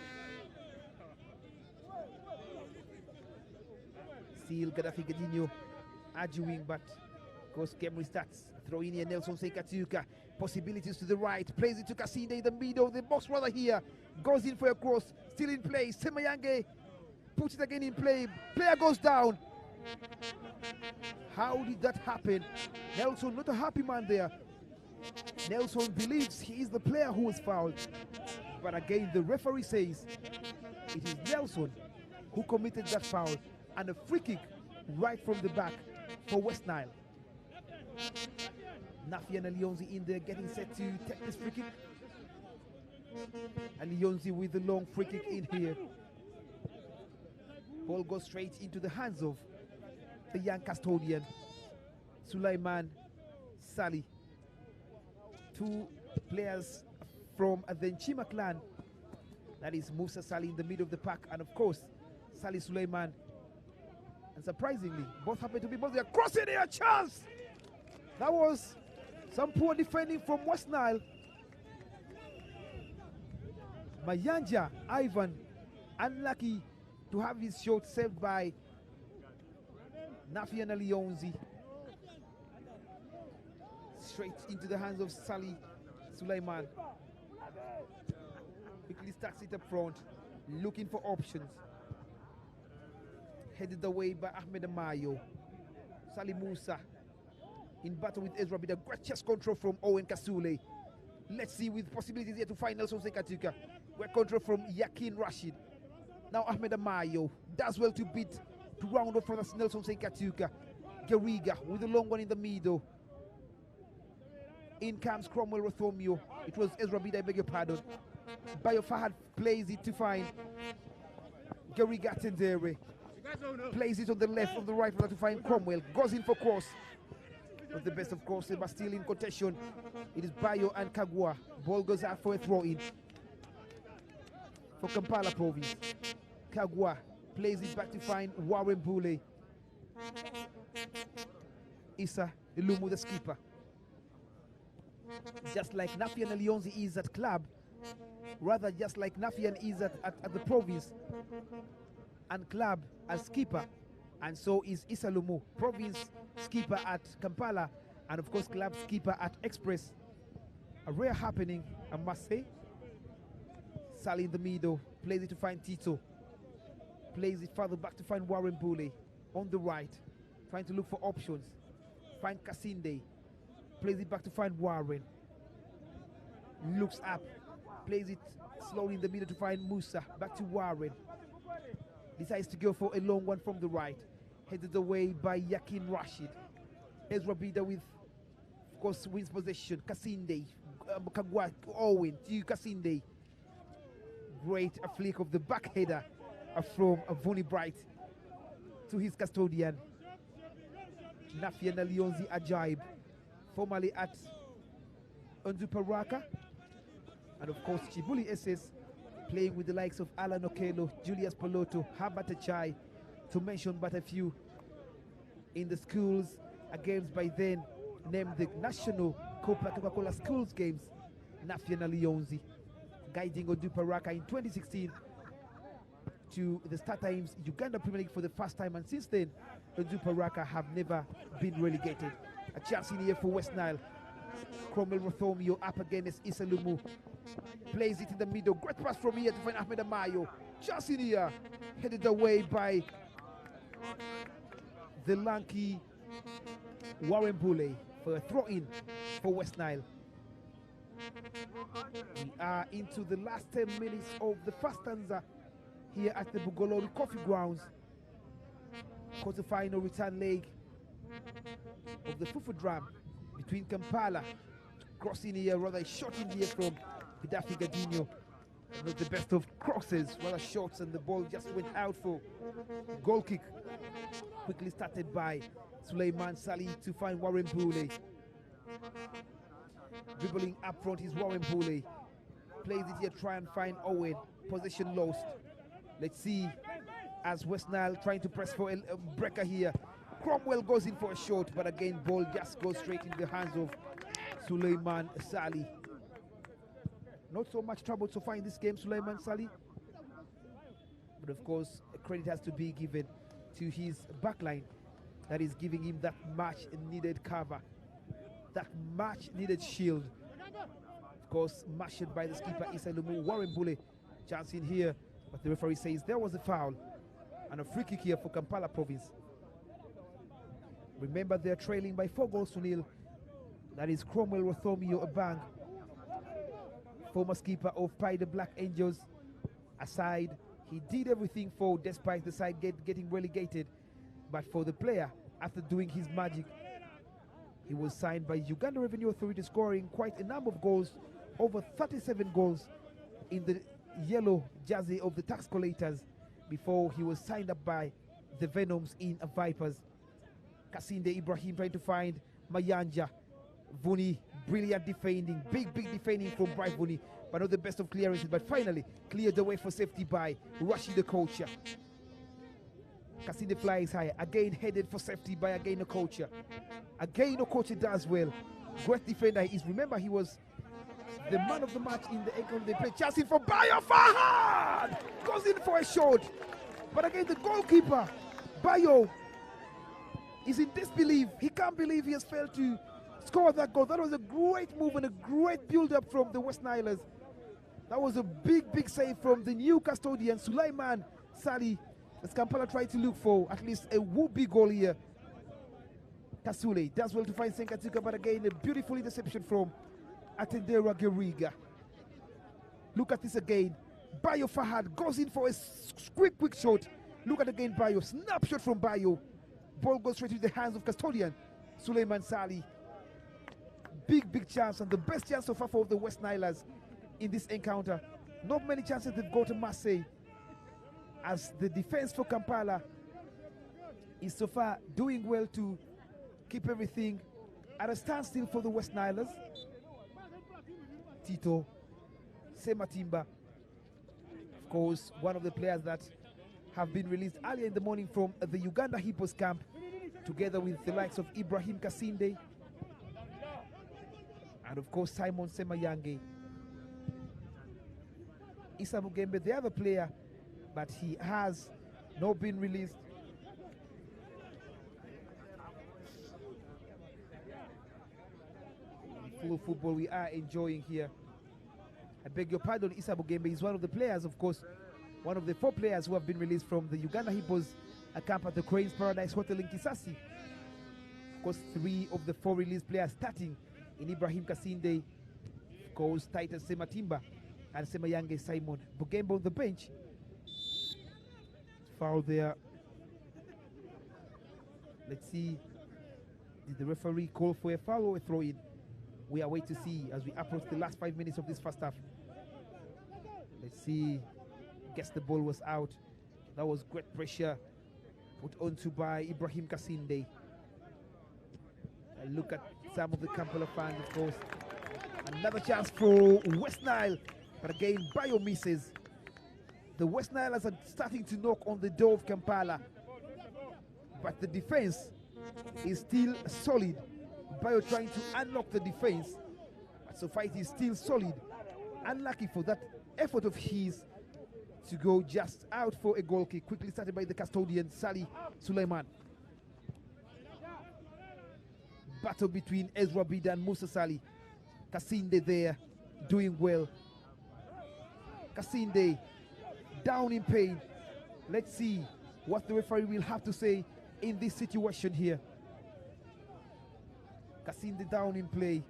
Still Gaddafi Gadinho arguing, but of course game restarts. Throw in here Nelson Senkatuka. Possibilities to the right. Plays it to Kasinde in the middle of the box rather here. Goes in for a cross. Still in play. Semayange puts it again in play. Player goes down. How did that happen? Nelson, not a happy man there. Nelson believes he is the player who was fouled. But again, the referee says it is Nelson who committed that foul. And a free kick right from the back for Westnile. Nafi and Alionzi in there getting set to take this free kick. Alionzi with the long free kick in here. Ball goes straight into the hands of the young custodian, Sulaiman Sali. Two players from the Nchima clan. That is Musa Sali in the middle of the pack, and of course, Sali Sulaiman. And surprisingly, both happen to be both. They are crossing here, chance! That was some poor defending from Westnile. Mayanja Ivan, unlucky to have his shot saved by Nafi and Alionzi. Straight into the hands of Sali Sulaiman. Quickly stacks it up front, looking for options. Headed away by Ahmed Amayo. Sali Musa in battle with Ezra Bida. Great chest control from Owen Kasule. Let's see with possibilities here to find Nelson Sekatuka. Great control from Yakin Rashid. Now Ahmed Amayo does well to beat, to round off from Nelson Sekatuka. Geriga with a long one in the middle. In comes Cromwell Rothomio. It was Ezra Bida, I beg your pardon. Bayo Fahad plays it to find Geriga Tendere. Plays it on the left, on the right to find Cromwell. Goes in for cross. Not the best of course, but still in contention. It is Bayo and Kagwa. Ball goes out for a throw in for Kampala province. Kagwa plays it back to find Warren Bule. Issa Ilumu, the skipper. Just like Nafian Alionzi is at club, rather just like Nafian is at the province and club as skipper, and so is Issa Lumu, province skipper at Kampala, and of course club skipper at Express. A rare happening, I must say. Sally in the middle, plays it to find Tito. Plays it further back to find Warren Bule. On the right, trying to look for options. Find Kasinde. Plays it back to find Warren. Looks up. Plays it slowly in the middle to find Musa. Back to Warren. Decides to go for a long one from the right. Headed away by Yakin Rashid. Ezra Bida with, of course, wins possession. Kasinde. Kagwa Owen to Kasinde. Great a flick of the back header from Vuni Bright to his custodian. Nafian Alionzi Ajaib, formerly at Onduparaka, and of course Chibuli SS, playing with the likes of Alan Okelo, Julius Poloto, Habata Chai, to mention but a few. In the schools, games by then named the National Coca-Cola Schools Games, Nafian Alionzi, guiding Onduparaka in 2016 to the Star Times Uganda Premier League for the first time, and since then Onduparaka have never been relegated. A chance in here for Westnile. Cromwell Rothomio up against Issa Lumu. Plays it in the middle. Great pass from here to find Ahmed Amayo. Chance in here. Headed away by the lanky Warren Bule for a throw-in for Westnile. We are into the last 10 minutes of the first stanza here at the Bugolori Coffee Grounds. Quarter-final return leg of the Fufu Dram between Kampala. Crossing here, rather short in here from Hidafi Gadinho. Not the best of crosses, rather shots, and the ball just went out for goal kick. Quickly started by Suleiman Sali to find Warren Bule. Dribbling up front is Warren Bule. Plays it here, try and find Owen. Possession lost. Let's see, as Westnile trying to press for a breaker here. Cromwell goes in for a shot, but again, ball just goes straight into the hands of Suleiman Sali. Not so much trouble so far in this game, Suleiman Sali. But of course, credit has to be given to his backline that is giving him that much needed cover, that much needed shield. Of course, marshaled by the skipper Issa Lumu. Warren Bule chance in here, but the referee says there was a foul and a free kick here for Kampala province. Remember, they're trailing by 4 goals to nil. That is Cromwell Rothomio Abang, former skipper of Pai the Black Angels. Aside, he did everything for, despite the side getting relegated. But for the player, after doing his magic, He was signed by Uganda Revenue Authority, scoring quite a number of goals, over 37 goals in the yellow jersey of the tax collectors before he was signed up by the Venoms in Vipers. Kasinde Ibrahim trying to find Mayanja. Vuni, brilliant defending, big defending from Bright Vuni, but not the best of clearances, but finally cleared the way for safety by Rashid the Kocha. Kasinde flies high, again headed for safety by again Okocha. Again Okocha does well. Great defender he is. Remember, he was the man of the match in the end of the play. Chasing for Bayo Fahad! Goes in for a shot. But again, the goalkeeper, Bayo, is in disbelief. He can't believe he has failed to score that goal. That was a great move and a great build-up from the Westnilers. That was a big save from the new custodian, Sulaiman Sali, as Kampala tried to look for at least a would-be goal here. Kasule does well to find Senkatuka, but again, a beautiful interception from Atendera Geriga. Look at this again. Bayo Fahad goes in for a quick shot. Look at again Bayo. Snapshot from Bayo. Ball goes straight to the hands of custodian Suleiman Sali. Big chance, and the best chance so far for the Westnilers in this encounter. Not many chances they've got to Marseille, as the defense for Kampala is so far doing well to keep everything at a standstill for the Westnilers. Tito Sematimba, of course, one of the players that have been released earlier in the morning from the Uganda Hippos camp, together with the likes of Ibrahim Kasinde and of course Simon Semayange. Issa Mugembe, the other player, but he has not been released. Full football we are enjoying here. I beg your pardon, Issa Mugembe is one of the players, of course, one of the 4 players who have been released from the Uganda Hippos camp at the Cranes Paradise Hotel in Kisasi. Of course, 3 of the 4 released players starting in Ibrahim Kasinde, of course, Titus Sematimba, and Semayange Simon. Bugembe on the bench. Foul there. Let's see. Did the referee call for a foul or a throw-in? We are waiting to see as we approach the last 5 minutes of this first half. Let's see. Guess the ball was out. That was great pressure put onto by Ibrahim Kasinde. Look at some of the Kampala fans, of course. Another chance for Westnile, but again Bayo misses. The Westnilers are starting to knock on the door of Kampala, but the defense is still solid. Bayo trying to unlock the defense, but so far it is still solid. Unlucky for that effort of his to go just out for a goal kick. Quickly started by the custodian, Sali Suleiman. Battle between Ezra Bida and Musa Sali. Kasinde there, doing well. Kasinde down in pain. Let's see what the referee will have to say in this situation here. Kasinde down in play.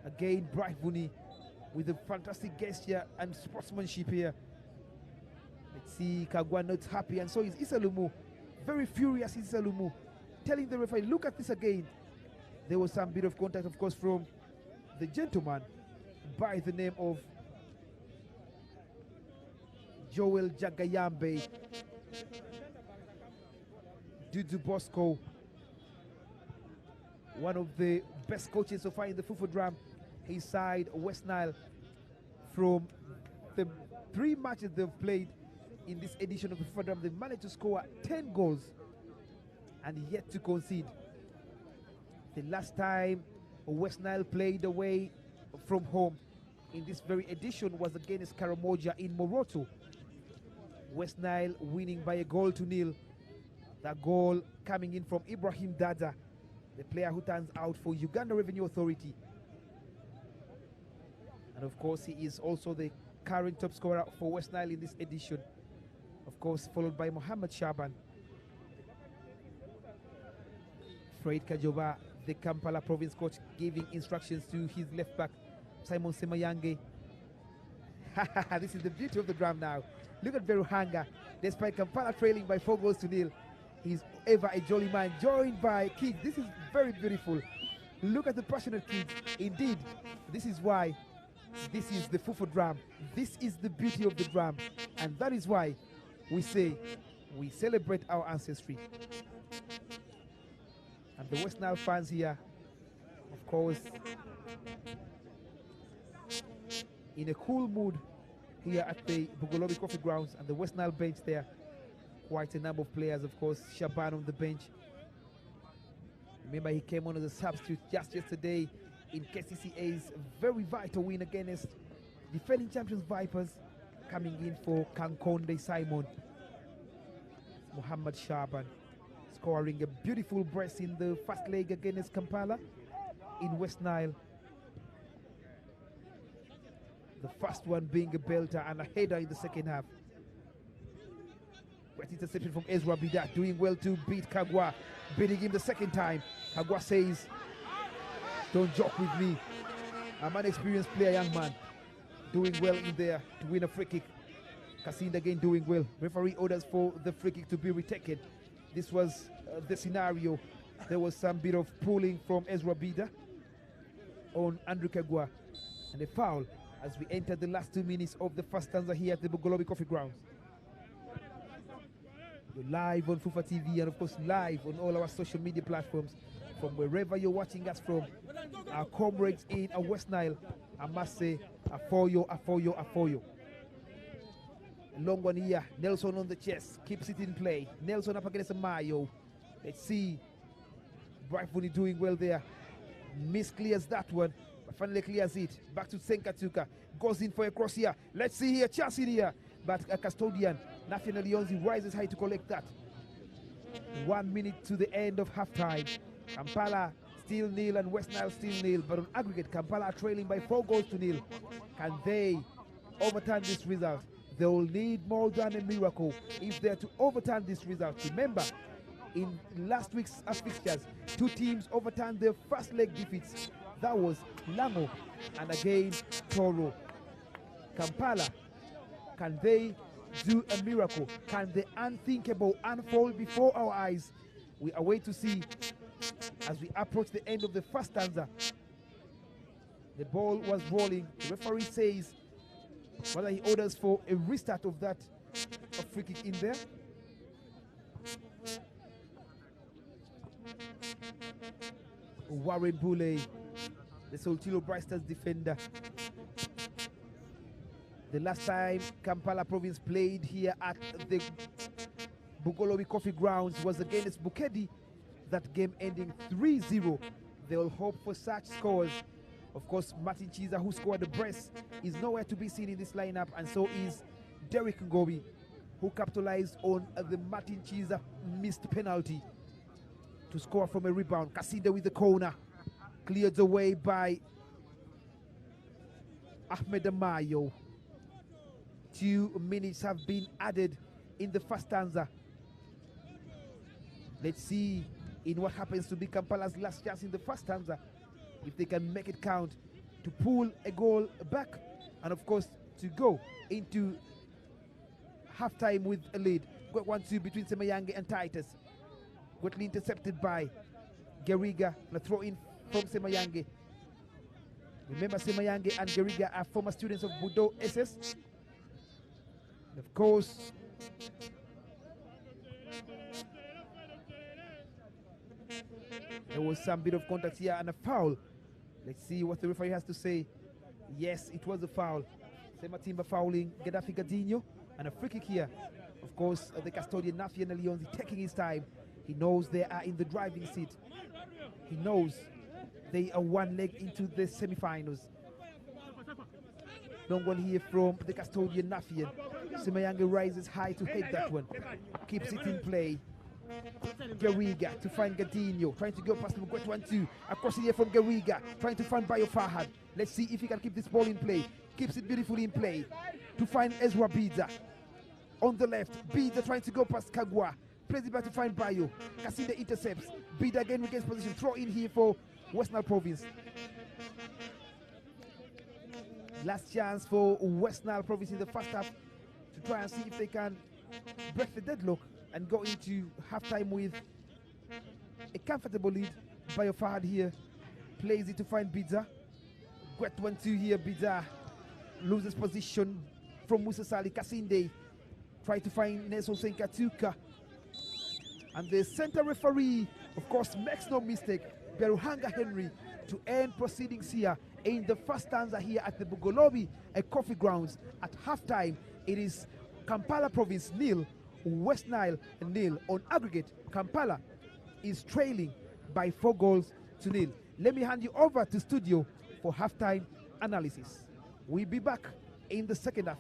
Again, Bright Vuni with a fantastic gesture and sportsmanship here. Let's see, Kagwa not happy, and so is Isalumu. Very furious Isalumu, telling the referee, look at this again. There was some bit of contact, of course, from the gentleman by the name of Joel Jagayambe. Dudu Bosco, one of the best coaches so far in the Fufu Dram. His side, Westnile, from the 3 matches they've played in this edition of the Fufu Dram, they've managed to score 10 goals and yet to concede. The last time Westnile played away from home in this very edition was against Karamoja in Moroto. Westnile winning by 1-0. That goal coming in from Ibrahim Dada, the player who turns out for Uganda Revenue Authority. And of course, he is also the current top scorer for Westnile in this edition. Of course, followed by Mohammed Shaban. Fred Kajoba, the Kampala province coach, giving instructions to his left back, Simon Semayange. This is the beauty of the drum now. Look at Veruhanga. Despite Kampala trailing by 4-0, he's ever a jolly man, joined by King. This is very beautiful. Look at the passionate kids. Indeed, this is why this is the Fufu drum. This is the beauty of the drum. And that is why we say we celebrate our ancestry. And the West Nile fans here, of course, in a cool mood here at the Bugolobi Coffee Grounds and the West Nile bench there. Quite a number of players, of course. Shaban on the bench. Remember, he came on as a substitute just yesterday in KCCA's very vital win against defending champions Vipers, coming in for Kankonde Simon. Muhammad Shaban scoring a beautiful brace in the first leg against Kampala in West Nile. The first one being a belter and a header in the second half. Great interception from Ezra Bida, doing well to beat Kagwa, beating him the second time. Kagwa says, don't joke with me. I'm an experienced player, young man. Doing well in there to win a free kick. Kasinda again doing well. Referee orders for the free kick to be retaken. This was the scenario. There was some bit of pulling from Ezra Bida on Andrew Kagwa. And a foul as we enter the last 2 minutes of the first stanza here at the Bugolobi Coffee Grounds. You're live on Fufa TV and of course live on all our social media platforms from wherever you're watching us from. Our comrades in West Nile, I must say, Afoyo. A long one here, Nelson on the chest, keeps it in play. Nelson up against Mayo. Let's see, Brightfully doing well there. Misclears that one, but finally clears it. Back to Senkatuka, goes in for a cross here. Let's see here, chance in here. But a custodian, Nafiana Leonzi, rises high to collect that. 1 minute to the end of halftime. Kampala still nil and West Nile still nil, but on aggregate, Kampala are trailing by 4 goals to nil. Can they overturn this result? They will need more than a miracle if they're to overturn this result. Remember, in last week's fixtures, 2 teams overturned their first leg defeats. That was Lango and again Toro. Kampala, can they do a miracle? Can the unthinkable unfold before our eyes? We are waiting to see as we approach the end of the first stanza. The ball was rolling. The referee says whether he orders for a restart of that free kick in there. Warren Boulay, the Soltilo Bristers defender. The last time Kampala province played here at the Bugolobi Coffee Grounds was against Bukedi. That game ending 3-0. They'll hope for such scores. Of course, Martin Chiza, who scored the brace, is nowhere to be seen in this lineup, and so is Derek Ngobi, who capitalized on the Martin Chiza missed penalty to score from a rebound. Kasinde with the corner, cleared away by Ahmed Amayo. 2 minutes have been added in the first stanza. Let's see in what happens to be Kampala's last chance in the first stanza, if they can make it count to pull a goal back and of course to go into halftime with a lead. Got 1-2 between Semayange and Titus. Quickly intercepted by Geriga. A throw in from Semayange. Remember, Semayange and Geriga are former students of Budo SS. Of course, there was some bit of contact here and a foul. Let's see what the referee has to say. Yes, it was a foul. Sematimba fouling Gaddafi Gadinho, and a free kick here. Of course, the custodian Nafiana Leonzi taking his time. He knows they are in the driving seat. He knows they are 1 leg into the semi-finals. Long one here from the custodian Nafian. Semayange rises high to head that one. Keeps it in play. Geriga to find Gadinho, trying to go past him. Got 1-2 across here from Geriga, trying to find Bayo Fahad. Let's see if he can keep this ball in play. Keeps it beautifully in play to find Ezra Bida on the left. Bida trying to go past Kagwa, plays it back to find Bayo. Kasinde intercepts. Bida again regains position. Throw in here for West Nile Province. Last chance for West Nile Province in the first half to try and see if they can break the deadlock and go into halftime with a comfortable lead. Bayo Fahad here Plays it to find Bidza. Great 1-2 here. Bidza loses position from Musa Sali. Kasinde try to find Nelson Senkatuka. And the center referee, of course, makes no mistake. Beruhanga Henry to end proceedings here in the first stanza here at the Bugolobi Coffee Grounds. At halftime, it is Kampala Province nil, West Nile nil. On aggregate, Kampala is trailing by 4 goals to nil. Let me hand you over to studio for halftime analysis. We'll be back in the second half.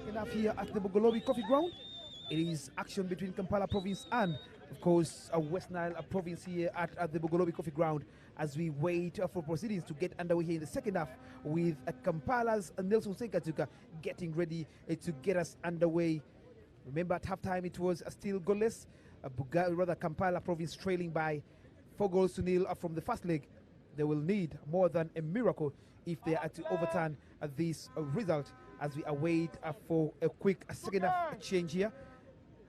Enough here at the Bugolobi Coffee Ground. It is action between Kampala province and, of course, Westnile province here at the Bugolobi Coffee Ground as we wait for proceedings to get underway here in the second half with Kampala's Nelson Senkatuka getting ready to get us underway. Remember, at halftime it was still goalless. Kampala province trailing by 4-0 from the first leg. They will need more than a miracle if they are to overturn this result as we await for a quick second half change here.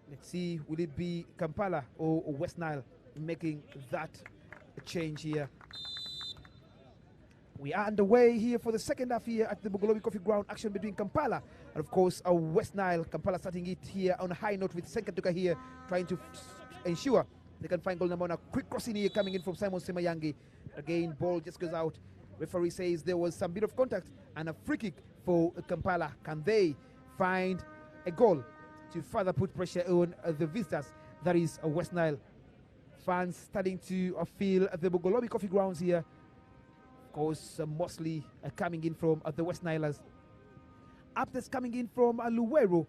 Let's see, will it be Kampala or Westnile making that change here? We are underway here for the second half here at the Bugolobi Coffee Ground. Action between Kampala and, of course, Westnile. Kampala starting it here on a high note with Senkatuka here, trying to ensure they can find goal number 1. A quick crossing here coming in from Simon Semayangi. Again, ball just goes out. Referee says there was some bit of contact and a free kick for Kampala. Can they find a goal to further put pressure on the visitors? That is Westnile. Fans starting to feel the Bugolobi Coffee Grounds here. Of course, mostly coming in from the Westnilers. Updates coming in from Luwero,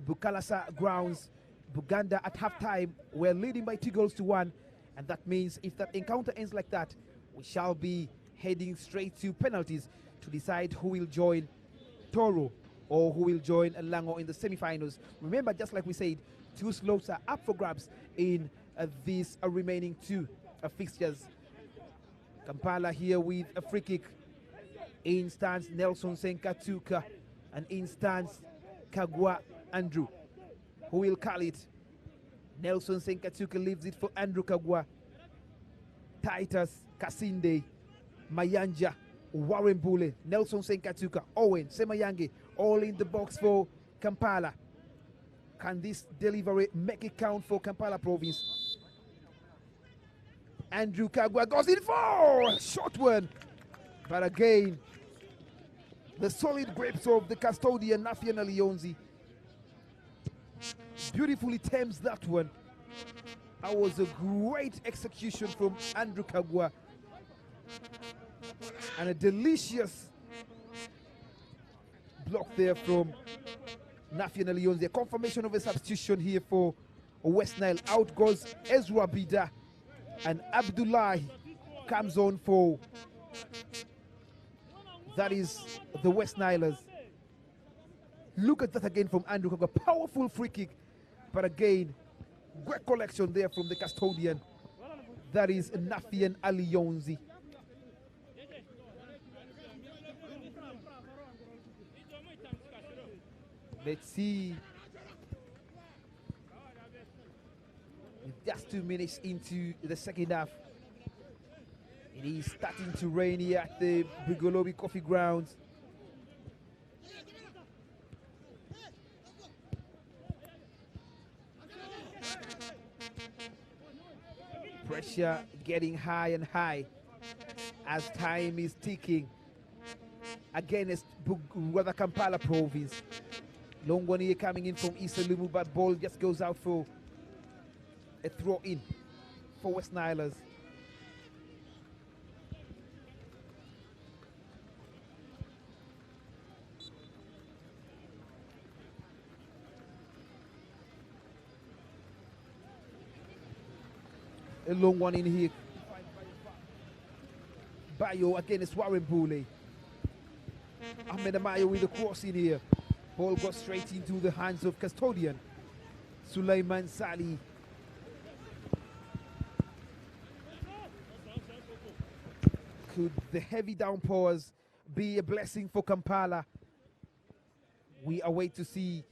Bukalasa Grounds. Buganda at halftime were leading by 2-1, and that means if that encounter ends like that, we shall be heading straight to penalties to decide who will join Toro or who will join Lango in the semi-finals. Remember, just like we said, 2 slots are up for grabs in these remaining 2 fixtures. Kampala here with a free kick. In stands Nelson Senkatuka, and in stands Kagwa Andrew. Who will call it? Nelson Senkatuka leaves it for Andrew Kagwa. Titus, Kasinde, Mayanja, Warren Bule, Nelson Senkatuka, Owen, Semayange, all in the box for Kampala. Can this delivery make it count for Kampala province? Andrew Kagwa goes in for a short one. But again, the solid grips of the custodian, Nafian Alionzi. Beautifully times that one. That was a great execution from Andrew Kagwa. And a delicious block there from Nafian Alionzi. A confirmation of a substitution here for Westnile. Out goes Ezra Bida. And Abdullahi comes on for, that is the West Nilers. Look at that again from Andrew Kagwa. Powerful free kick. But again, great collection there from the custodian. That is Nafian Alionzi. Let's see. Just 2 minutes into the second half. It is starting to rain here at the Bugolobi Coffee Grounds. Pressure getting high and high as time is ticking against Bugwada Kampala province. Long one here coming in from Issa Lumu, but ball just goes out for a throw in for West Nilers. A long one in here. Bayo against Warren Bule. Ahmed Amayo with the cross in here. Ball got straight into the hands of custodian Suleiman Sali. Could the heavy downpours be a blessing for Kampala? We await to see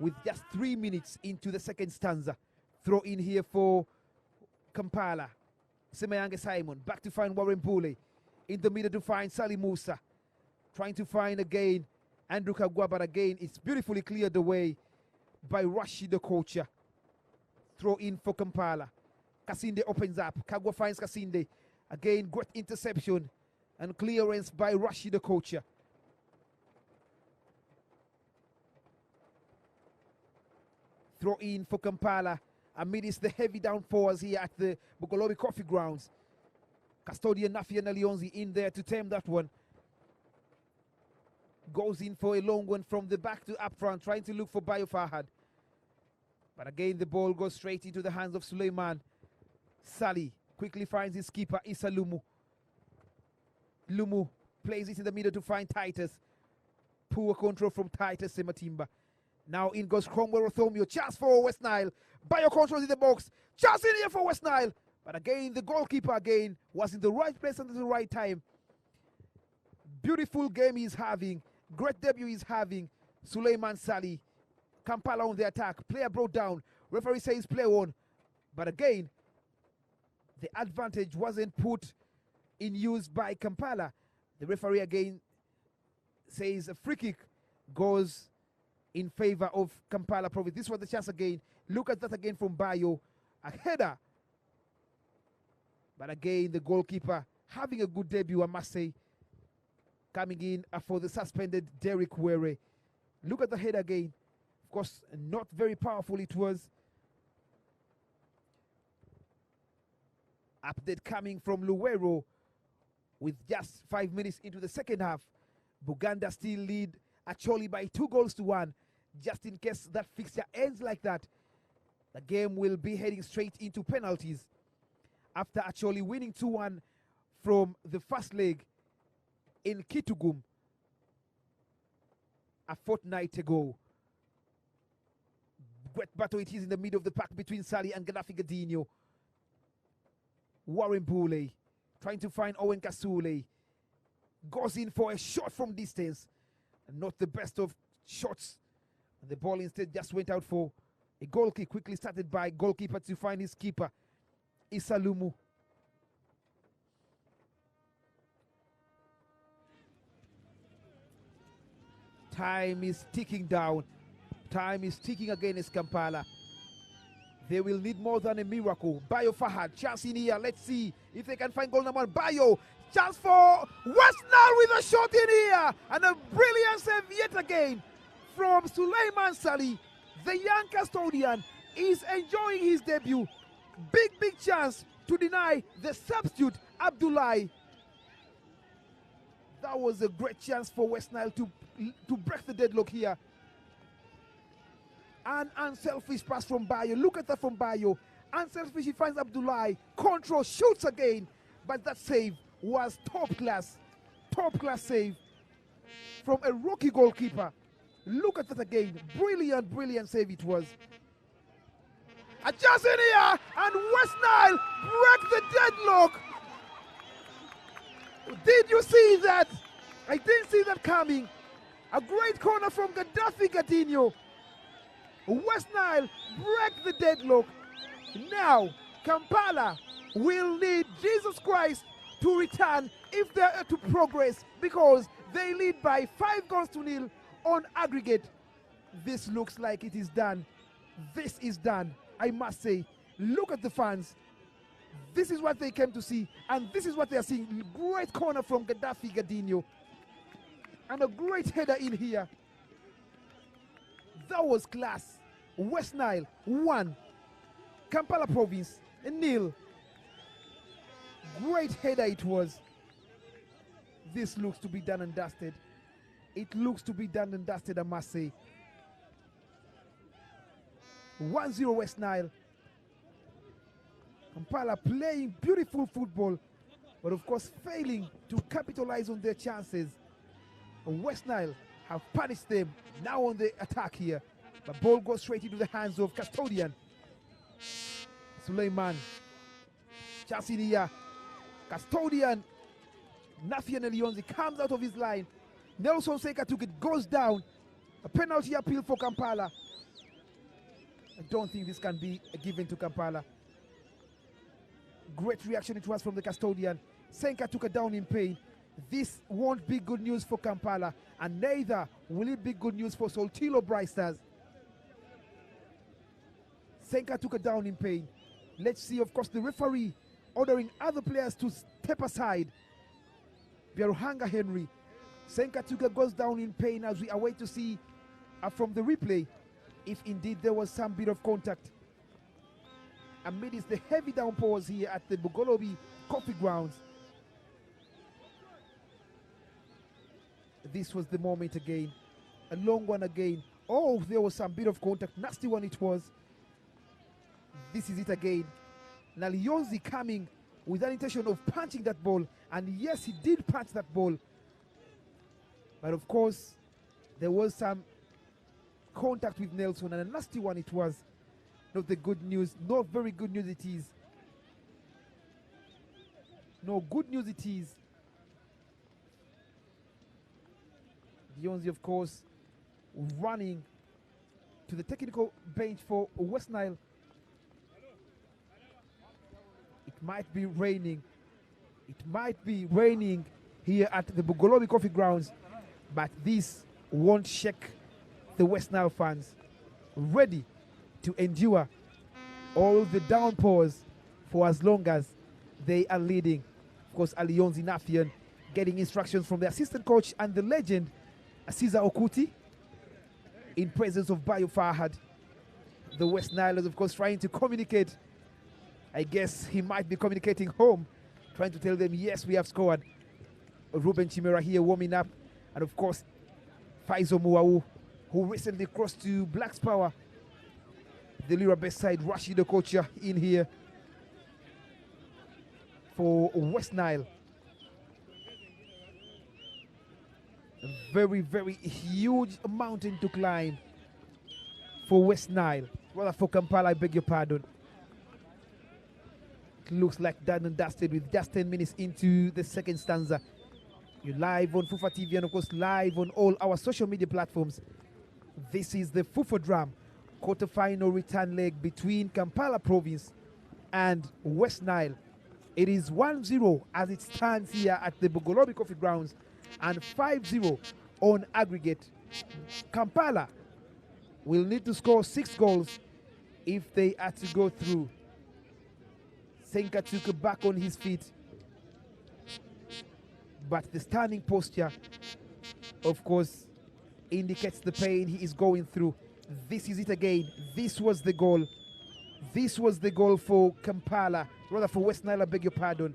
with just 3 minutes into the second stanza. Throw in here for Kampala. Semeyange Simon back to find Warren Bule. In the middle to find Sali Musa. Trying to find again Andrew Kagwa, but again it's beautifully cleared away by Rashid the Kocha. Throw in for Kampala. Kasinde opens up. Kagwa finds Kasinde. Again, great interception and clearance by Rashid the Kocha. Throw in for Kampala amidst the heavy downpours here at the Bugolobi Coffee Grounds. Custodian Nafian Alionzi in there to tame that one. Goes in for a long one from the back to up front, trying to look for Bayo Fahad. But again, the ball goes straight into the hands of Suleiman. Sali quickly finds his keeper, Issa Lumu. Lumu plays it in the middle to find Titus. Poor control from Titus Sematimba. Now in goes Cromwell Rothomio. Chance for West Nile. Bayo controls in the box. Chance in here for West Nile. But again, the goalkeeper again was in the right place at the right time. Beautiful game he's having. Great debut he's having. Suleiman Sali. Kampala on the attack. Player brought down. Referee says play on. But again, the advantage wasn't put in use by Kampala. The referee again says a free kick goes in favor of Kampala province. This was the chance again. Look at that again from Bayo. A header. But again, the goalkeeper having a good debut, I must say. Coming in for the suspended Derek Were. Look at the head again. Of course, not very powerful it was. Update coming from Luwero with just 5 minutes into the second half. Buganda still lead actually by 2-1. Just in case that fixture ends like that, the game will be heading straight into penalties. After actually winning 2-1 from the first leg in Kitugum a fortnight ago. Great battle it is in the middle of the pack between Sali and Gaddafi Gadinho. Warren Bule trying to find Owen Kasule. Goes in for a shot from distance. And not the best of shots. And the ball instead just went out for a goal kick. Quickly started by goalkeeper to find his keeper, Issa Lumu. Time is ticking down. Time is ticking against Kampala. They will need more than a miracle. Bayo Fahad, chance in here. Let's see if they can find goal number one. Bayo, chance for Westnile with a shot in here. And a brilliant save yet again from Suleiman Sali. The young custodian is enjoying his debut. Big chance to deny the substitute, Abdullahi. That was a great chance for Westnile to break the deadlock here. An unselfish pass from Bayo. Look at that from Bayo. Unselfish, he finds Abdullahi. Control, shoots again. But that save was top class. Top class save from a rookie goalkeeper. Look at that again. Brilliant save it was. Just in here, and Westnile break the deadlock. Did you see that? I didn't see that coming. A great corner from Gaddafi Gatinho. Westnile break the deadlock. Now, Kampala will need Jesus Christ to return if they are to progress, because they lead by 5-0 on aggregate. This looks like it is done. This is done, I must say. Look at the fans. This is what they came to see, and this is what they are seeing. Great corner from Gaddafi Gatinho. And a great header in here. That was class. Westnile 1, Kampala Province 0. Great header it was. This looks to be done and dusted. It looks to be done and dusted, I must say. 1-0 Westnile. Kampala playing beautiful football, but of course failing to capitalize on their chances. Westnile have punished them now on the attack here. But ball goes straight into the hands of custodian Suleiman. Chance in here. Custodian Nafian Elionzi comes out of his line. Nelson Seka took it, goes down. A penalty appeal for Kampala. I don't think this can be given to Kampala. Great reaction it was from the custodian. Senka took it down in pain. This won't be good news for Kampala, and neither will it be good news for Soltilo Bright Stars. Senka took it down in pain. Let's see, of course, the referee ordering other players to step aside. Biaruhanga Henry. Senka Tuka goes down in pain as we await to see from the replay if indeed there was some bit of contact. Amidst the heavy downpours here at the Bugolobi Coffee Grounds. This was the moment again. A long one again. Oh, there was some bit of contact. Nasty one it was. This is it again. Nalionzi coming with an intention of punching that ball. And yes, he did punch that ball. But of course, there was some contact with Nelson, and a nasty one it was. Not the good news. Not very good news it is. No good news it is. Dionzi, of course, running to the technical bench for Westnile. It might be raining. It might be raining here at the Bugolobi Coffee Grounds, but this won't shake the Westnile fans. Ready to endure all the downpours for as long as they are leading. Of course, Alionzi Nafian getting instructions from the assistant coach and the legend, Cesar Okuti, in presence of Bayo Fahad. The Westnilers, of course, trying to communicate. I guess he might be communicating home, trying to tell them, yes, we have scored. Ruben Chimera here warming up. And of course, Faizo Muau, who recently crossed to Black's Power. The Lira best side, Rashid Okocha in here for Westnile. A very, very huge mountain to climb for Westnile. Rather for Kampala, I beg your pardon. It looks like done and dusted with just 10 minutes into the second stanza. You're live on Fufa TV and of course live on all our social media platforms. This is the Fufa Dram quarter-final return leg between Kampala Province and Westnile. It is 1-0 as it stands here at the Bugolobi Coffee Grounds and 5-0 on aggregate. Kampala will need to score 6 goals if they are to go through. Senkatuka back on his feet, but the standing posture, of course, indicates the pain he is going through. This is it again. This was the goal. This was the goal for Kampala, rather for Westnile, I beg your pardon.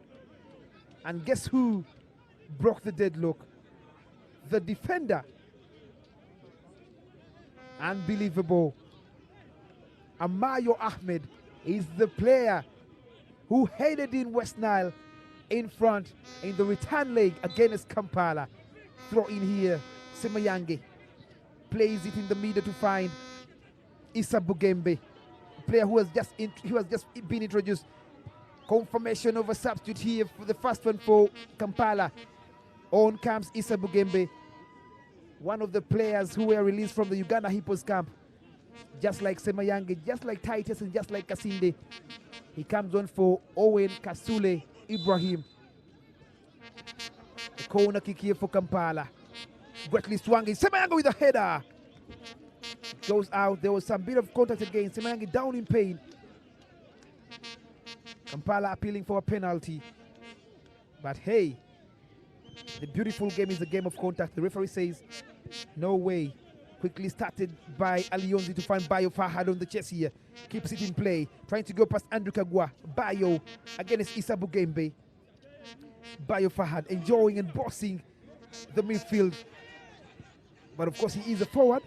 And guess who broke the deadlock? The defender. Unbelievable. Amayo Ahmed is the player who headed in Westnile in front in the return leg against Kampala. Throw in here, Semayange plays it in the middle to find Issa Bugembe, player who has just been introduced. Confirmation of a substitute here for the first one for Kampala. On comes Issa Bugembe, one of the players who were released from the Uganda Hippos camp. Just like Semayange, just like Titus, and just like Kasinde, he comes on for Owen Kasule Ibrahim. A corner kick here for Kampala. Greatly swung in. Semayange with a header. Goes out. There was some bit of contact again. Semayange down in pain. Kampala appealing for a penalty. But hey, the beautiful game is a game of contact. The referee says, no way. Quickly started by Alionzi to find Bayo Fahad on the chest here. Keeps it in play. Trying to go past Andrew Kagwa. Bayo against Issa Bugembe. Bayo Fahad enjoying and bossing the midfield. But of course he is a forward.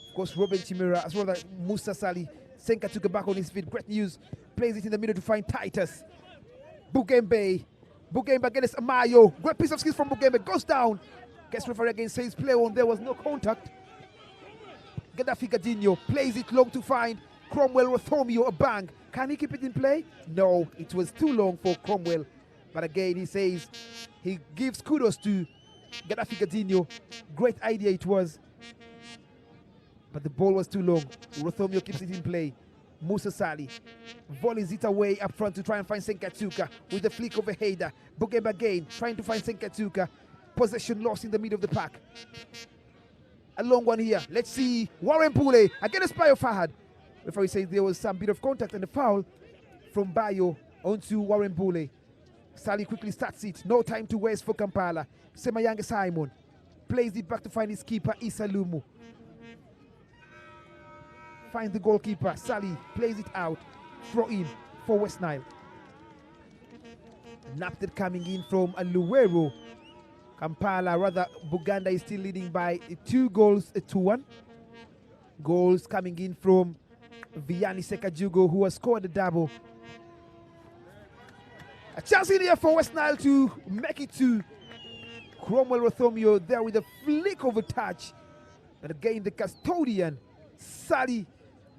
Of course Robin Chimera as well as Musa Sali. Senka took it back on his feet. Great news. Plays it in the middle to find Titus. Bugembe. Bugembe against Amayo. Great piece of skills from Bugembe. Goes down. Gets referee again, says play on. There was no contact. Gaddafi Gadinho plays it long to find Cromwell Rothomio. A bang. Can he keep it in play? No, it was too long for Cromwell. But again, he says he gives kudos to Gaddafi Gadinho. Great idea it was. But the ball was too long. Rothomio keeps it in play. Musa Sali volleys it away up front to try and find Senkatuka with the flick of a header. Bugembe again trying to find Senkatuka. Possession lost in the middle of the pack. A long one here. Let's see. Warren Pule against Bayo Fahad. Referee says there was some bit of contact and a foul from Bayo onto Warren Pule. Sali quickly starts it. No time to waste for Kampala. Semayange Simon plays it back to find his keeper Issa Lumu. Finds the goalkeeper. Sali plays it out. Throw in for Westnile. Napped it coming in from Aluwero. Kampala, rather, Buganda is still leading by 2 goals to 1. Goals coming in from Vianney Sekajugo, who has scored a double. A chance in here for Westnile to make it to Cromwell Rothomio there with a flick of a touch. But again, the custodian, Sali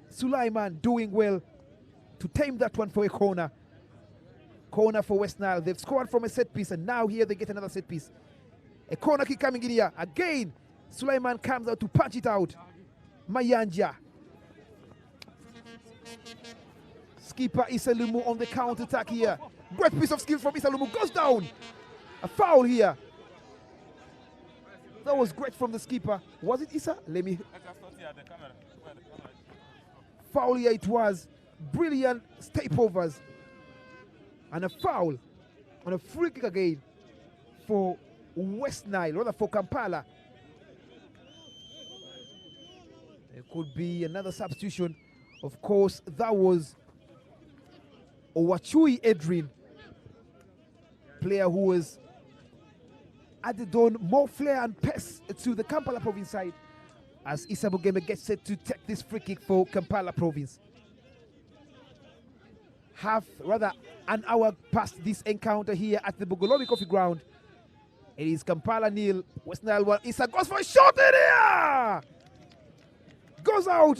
Sulaiman, doing well to tame that one for a corner. Corner for Westnile. They've scored from a set piece, and now here they get another set piece. A corner kick coming in here. Again, Sulaiman comes out to punch it out. Mayanja. Skipper Issa Lumu on the counter attack here. Great piece of skill from Issa Lumu. Goes down. A foul here. That was great from the skipper. Was it Issa? Let me. Foul here it was. Brilliant stepovers. And a foul on a free kick again for Westnile, rather for Kampala. There could be another substitution. Of course, that was Owachui Edrin, player who was added on more flair and pace to the Kampala province side as Issa Bugembe gets set to take this free kick for Kampala province. An hour past this encounter here at the Bugolobi Coffee Ground. It is Kampala nil, Westnile 1. Issa goes for a shot in here! Goes out!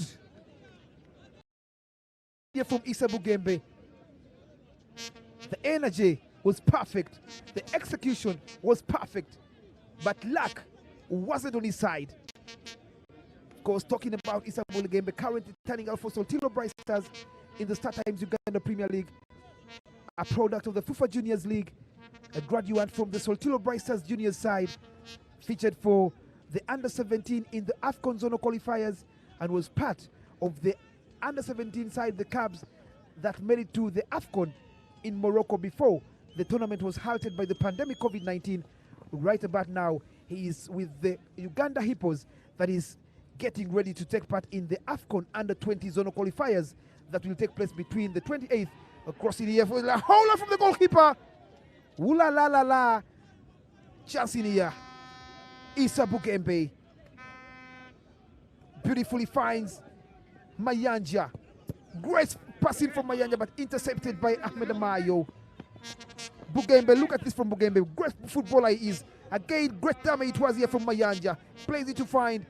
Here from Issa Bugembe. The energy was perfect. The execution was perfect. But luck wasn't on his side. Of course, talking about Issa Bugembe, currently turning out for Soltilo Bright Stars in the Star Times Uganda Premier League. A product of the FUFA Juniors League. A graduate from the Soltilo Bright Stars Juniors side. featured for the under-17 in the AFCON zonal qualifiers and was part of the under-17 side, the Cubs, that made it to the AFCON in Morocco before the tournament was halted by the pandemic COVID-19. Right about now, he is with the Uganda Hippos that is getting ready to take part in the AFCON under-20 zonal qualifiers that will take place between the 28th across the year. For the howler from the goalkeeper. Ooh la la la la. Chance in here. Issa Bugembe beautifully finds Mayanja. Great passing from Mayanja, but intercepted by Ahmed Amayo. Bugembe, look at this from Bugembe. Great footballer he is. Again, great damage it was here from Mayanja. Plays it to find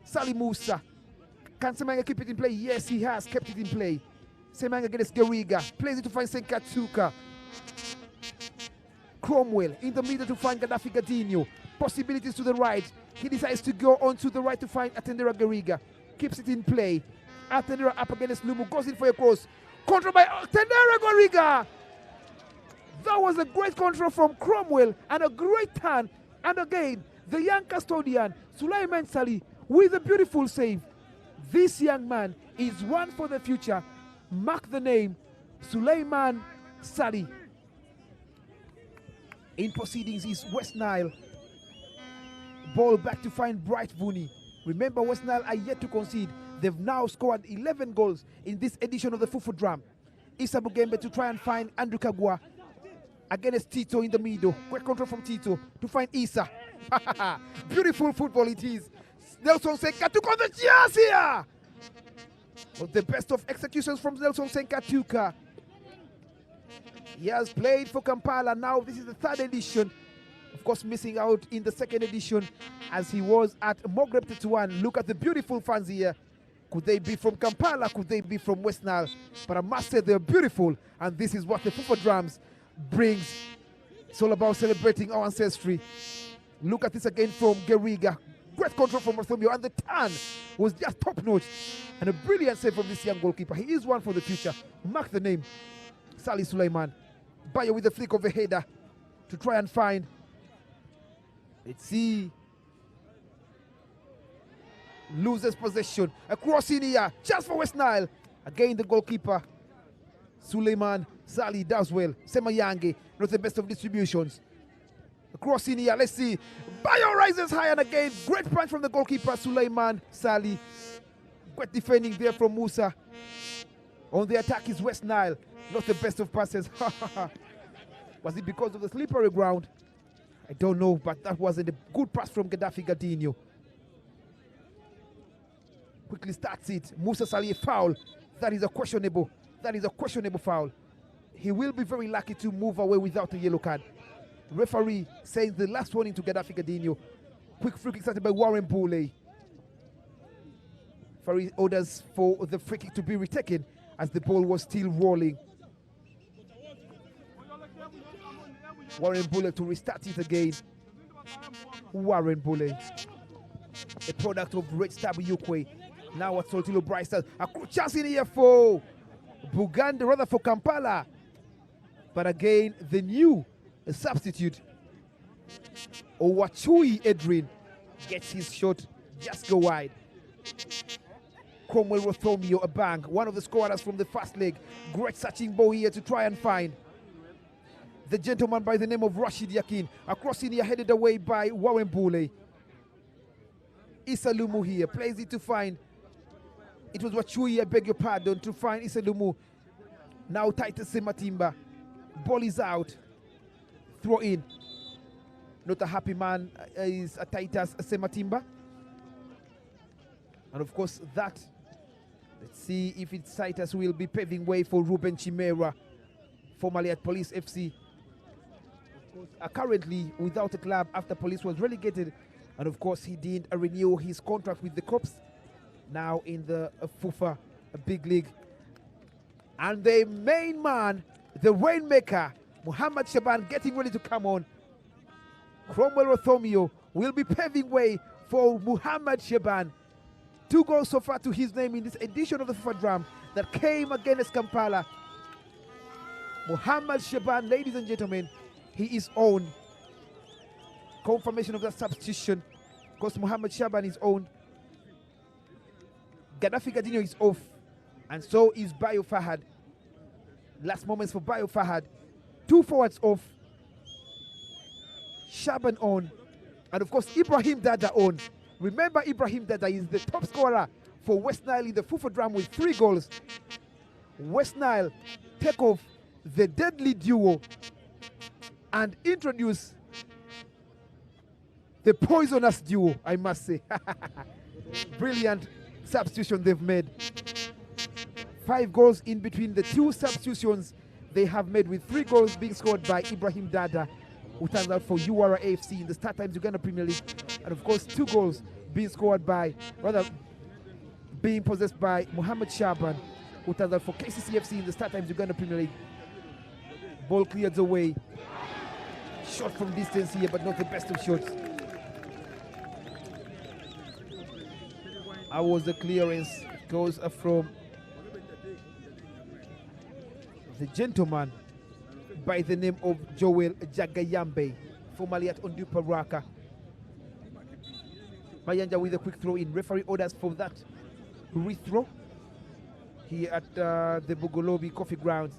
Sali Musa. Can Semanga keep it in play? Yes, he has kept it in play. Semanga against Gariga. Plays it to find Senkatsuka. Cromwell in the middle to find Gaddafi Gadinho. Possibilities to the right. He decides to go on to the right to find Atendera Gariga. Keeps it in play. Atendera up against Lumu. Goes in for a cross. Control by Atendera Gariga. That was a great control from Cromwell and a great turn. And again, the young custodian, Sulaiman Sali, with a beautiful save. This young man is one for the future. Mark the name, Sulaiman Sali. In proceedings is Westnile. Ball back to find Bright Vuni. Remember, Westnile are yet to concede. They've now scored 11 goals in this edition of the Fufu Drum. Issa Bugembe to try and find Andrew Kagwa. Against Tito in the middle. Quick control from Tito to find Issa. Beautiful football it is. Nelson Senka took on the chance here. But the best of executions from Nelson Senkatuka. He has played for Kampala. Now this is the third edition. Of course, missing out in the second edition as he was at Mogreb 31. Look at the beautiful fans here. Could they be from Kampala? Could they be from Westnile? But I must say they're beautiful. And this is what the Fufa Drums brings. It's all about celebrating our ancestry. Look at this again from Geriga. Great control from Barthomeo, and the turn was just top notch. And a brilliant save from this young goalkeeper. He is one for the future. Mark the name, Sali Suleiman. Bayo with the flick of a header to try and find. Let's see. Loses possession. Across in here. Chance for Westnile. Again, the goalkeeper, Suleiman Sali, does well. Semayange, not the best of distributions. Across in here. Let's see. Bayo rises high, and again, great punch from the goalkeeper, Suleiman Sali. Great defending there from Musa. On the attack is Westnile. Not the best of passes. Was it because of the slippery ground? I don't know, but that wasn't a good pass from Gaddafi Gadinho. Quickly starts it. Musa Sali, a foul. That is a questionable foul. He will be very lucky to move away without a yellow card. Referee saying the last warning to Gaddafi Gadinho. Quick free kick started by Warren Boulay. Referee orders for the free kick to be retaken as the ball was still rolling. Warren Boulay to restart it again. Warren Boulay, a product of Red Star Ukwe. Now at Soltilo Bryce. A chance in here for Buganda, rather for Kampala. But again, the new substitute, Owachui Edrin, gets his shot just go wide. Cromwell Rothomio, a bang. One of the scorers from the first leg. Great searching ball here to try and find the gentleman by the name of Rashid Yakin. Across in here, headed away by Warren Boulay. Issa Lumu here, plays it to find. It was Wachui, I beg your pardon, to find Issa Lumu. Now Titus Sematimba. Ball is out. Throw in. Not a happy man is a Titus Sematimba. And of course that, let's see if it's Titus will be paving way for Ruben Chimera, formerly at Police FC. Currently without a club after Police was relegated. And of course he didn't renew his contract with the Cops. Now in the FUFA big league. And the main man, the rainmaker, Muhammad Shaban, getting ready to come on. Cromwell Rothomio will be paving way for Muhammad Shaban. 2 goals so far to his name in this edition of the FIFA Drum that came against Kampala. Muhammad Shaban, ladies and gentlemen, he is on. Confirmation of that substitution. Of course, Muhammad Shaban is on. Gaddafi Gadinho is off. And so is Bayo Fahad. Last moments for Bayo Fahad. 2 forwards off. Shaban on. And of course, Ibrahim Dada on. Remember, Ibrahim Dada is the top scorer for Westnile in the Fufu Dram with 3 goals. Westnile take off the deadly duo and introduce the poisonous duo, I must say. Brilliant substitution they've made. 5 goals in between the 2 substitutions they have made, with 3 goals being scored by Ibrahim Dada, who turns out for URA AFC in the Star Times Uganda Premier League, and of course 2 goals being scored by, rather being possessed by Muhammad Shaban, who turns out for KCCFC in the Star Times Uganda Premier League. Ball cleared away. Shot from distance here, but not the best of shots. How was the clearance? It goes from the gentleman by the name of Joel Jagayambe, formerly at Ondupa Raka. Mayanja with a quick throw in. Referee orders for that rethrow here at the Bugolobi Coffee Grounds,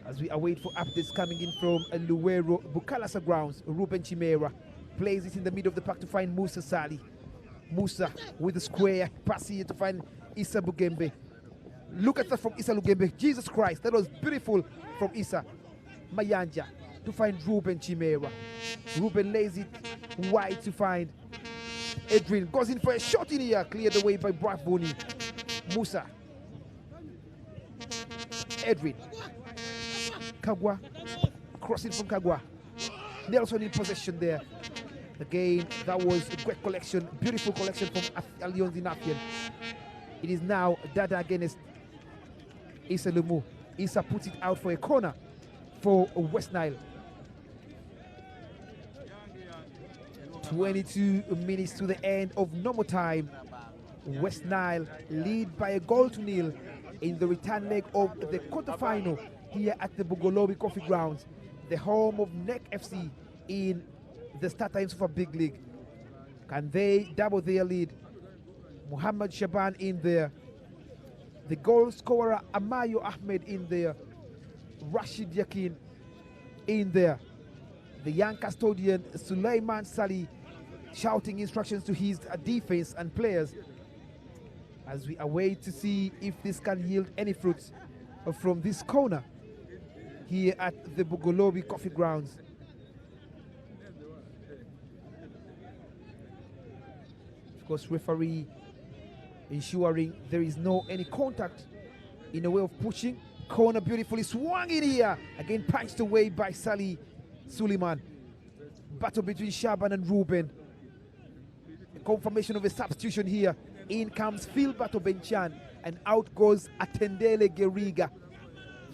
as we await for updates coming in from Luwero Bukalasa Grounds. Ruben Chimera plays it in the middle of the park to find Musa Sali. Musa with the square pass here to find Issa Bugembe. Look at that from Issa Lugembe. Jesus Christ, that was beautiful from Issa. Mayanja to find Ruben Chimera. Ruben lays it wide to find Edwin. Goes in for a shot in here, cleared away by Bravoni. Musa. Edwin. Kagwa. Crossing from Kagwa. Nelson in possession there. Again, that was a great collection, beautiful collection from Allianz Inafian. It is now Dada against Issa Lumu. Issa puts it out for a corner for Westnile. 22 minutes to the end of normal time. Westnile lead by a goal to nil in the return leg of the quarterfinal here at the Bugolobi Coffee Grounds, the home of NEC FC in the Star Times Super Big League. Can they double their lead? Muhammad Shaban in there. The goal scorer Amayo Ahmed in there. Rashid Yakin in there. The young custodian Suleiman Sali shouting instructions to his defense and players, as we await to see if this can yield any fruits from this corner here at the Bugolobi Coffee Grounds. Of course, referee ensuring there is no any contact in the way of pushing. Corner beautifully swung in here. Again punched away by Sali Suleiman. Battle between Shaban and Ruben. A confirmation of a substitution here. In comes Philberto Benchan and out goes Atendele Geriga.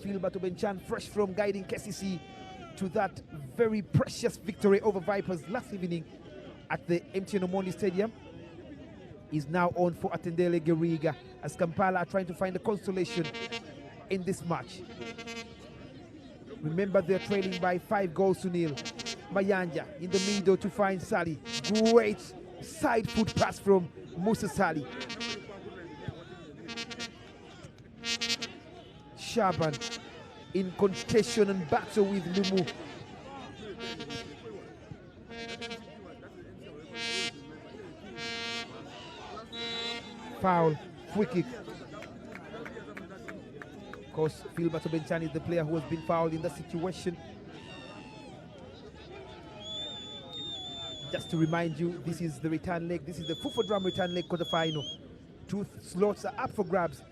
Philberto Benchan, fresh from guiding KCC to that very precious victory over Vipers last evening at the MTN Omondi Stadium, is now on for Atendele Geriga, as Kampala are trying to find a consolation in this match. Remember, they're trailing by 5 goals to nil. Mayanja in the middle to find Sali. Great side foot pass from Musa Sali. Shaban in contention and battle with Lumu. Foul, free kick. Of course, Philberto Benchan is the player who has been fouled in that situation. Just to remind you, this is the return leg. This is the Fufu Drum return leg quarterfinal. 2 slots are up for grabs.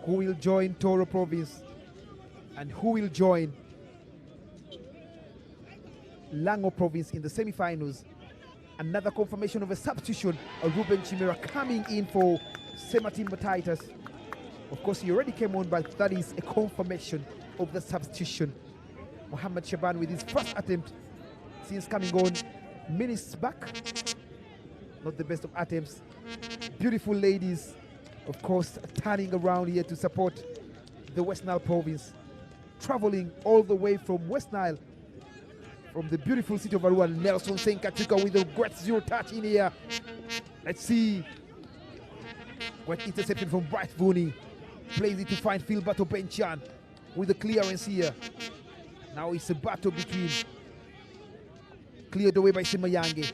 Who will join Toro Province and who will join Lango Province in the semi-finals? Another confirmation of a substitution of Ruben Chimera coming in for Sematimba Titus. Of course, he already came on, but that is a confirmation of the substitution. Muhammad Shaban with his first attempt since coming on minutes back. Not the best of attempts. Beautiful ladies, of course, turning around here to support the West Nile province. Traveling all the way from West Nile, from the beautiful city of Arua, Nelson Senkatuka with a great zero touch in here. Let's see. Great interception from Bright Vuni. Plays it to find Philberto Benchan with the clearance here. Now it's a battle between, cleared away by Simayange.